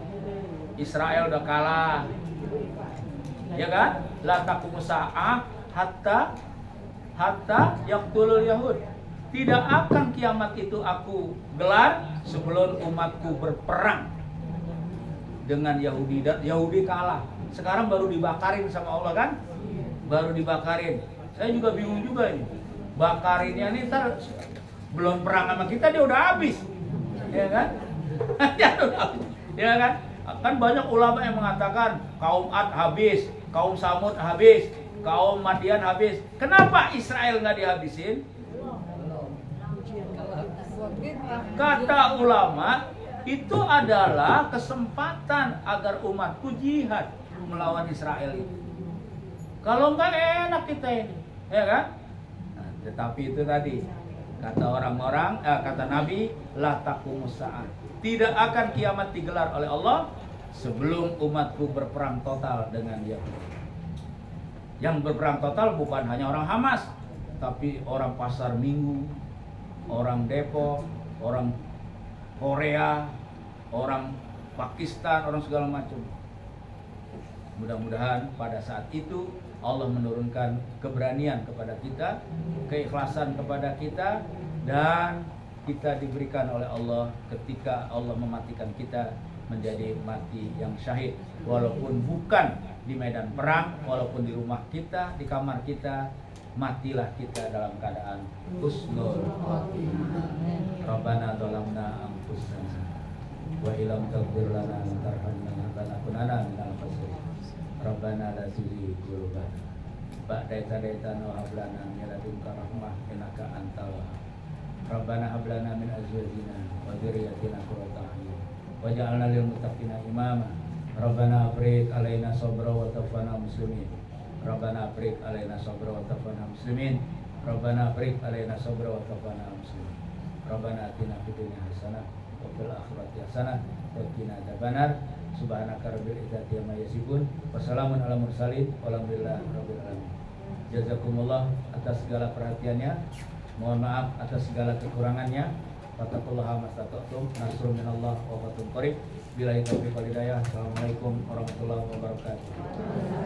Israel udah kalah, ya kan? La taqumu sa'ah hatta yaqtulul yahud. Tidak akan kiamat itu aku gelar sebelum umatku berperang dengan Yahudi. Dan Yahudi kalah. Sekarang baru dibakarin sama Allah kan? baru dibakarin. Saya juga bingung juga ini. Bakarinnya nih ntar belum perang sama kita dia udah habis. Ya kan? Dia udah habis. Ya kan? Kan banyak ulama yang mengatakan kaum Ad habis, kaum Samud habis, kaum Madian habis. Kenapa Israel nggak dihabisin? Kata ulama, itu adalah kesempatan agar umatku jihad melawan Israel itu. Kalau enggak enak kita ini, ya kan? Nah, tetapi itu tadi kata orang-orang, kata Nabi, la taqumus saah. Tidak akan kiamat digelar oleh Allah sebelum umatku berperang total dengan Yahudi. Yang berperang total bukan hanya orang Hamas, tapi orang Pasar Minggu, orang Depok, orang Korea, orang Pakistan, orang segala macam. Mudah-mudahan pada saat itu Allah menurunkan keberanian kepada kita, keikhlasan kepada kita, dan kita diberikan oleh Allah ketika Allah mematikan kita menjadi mati yang syahid. Walaupun bukan di medan perang, walaupun di rumah kita, di kamar kita, matilah kita dalam keadaan husnul khotimah. Rabbana zalamna anfusana wa illam taghfir lana wa tarhamna lanakunanna minal khasirin. Rabbana la tuzigh qulubana ba'da idh hadaytana wa hab lana min ladunka rahmah innaka antal wahhab. Rabbana hab lana min azwajina wa dhurriyyatina qurrata a'yun waj'alna lil muttaqina imama. Rabbana afriq alaina sabra wa tawaffana muslimin. Rabbana afriq alaina sabra wa tawaffana muslimin. Rabbana afriq alaina sabra wa tawaffana muslimin. Rabbana atina fid dunya hasanah wa fil akhirati hasanah wa qina adzabannar. Subhanaka rabbil izzati amma yasifun. Wassalamun ala mursalin walhamdulillahi rabbil alamin. Jazakumullah atas segala perhatiannya. Mohon maaf atas segala kekurangannya. Fattaqullaha mastata'tum. Nasrun minallah wa fathun qarib. Billahi taufiq wal hidayah. Assalamualaikum warahmatullahi wabarakatuh.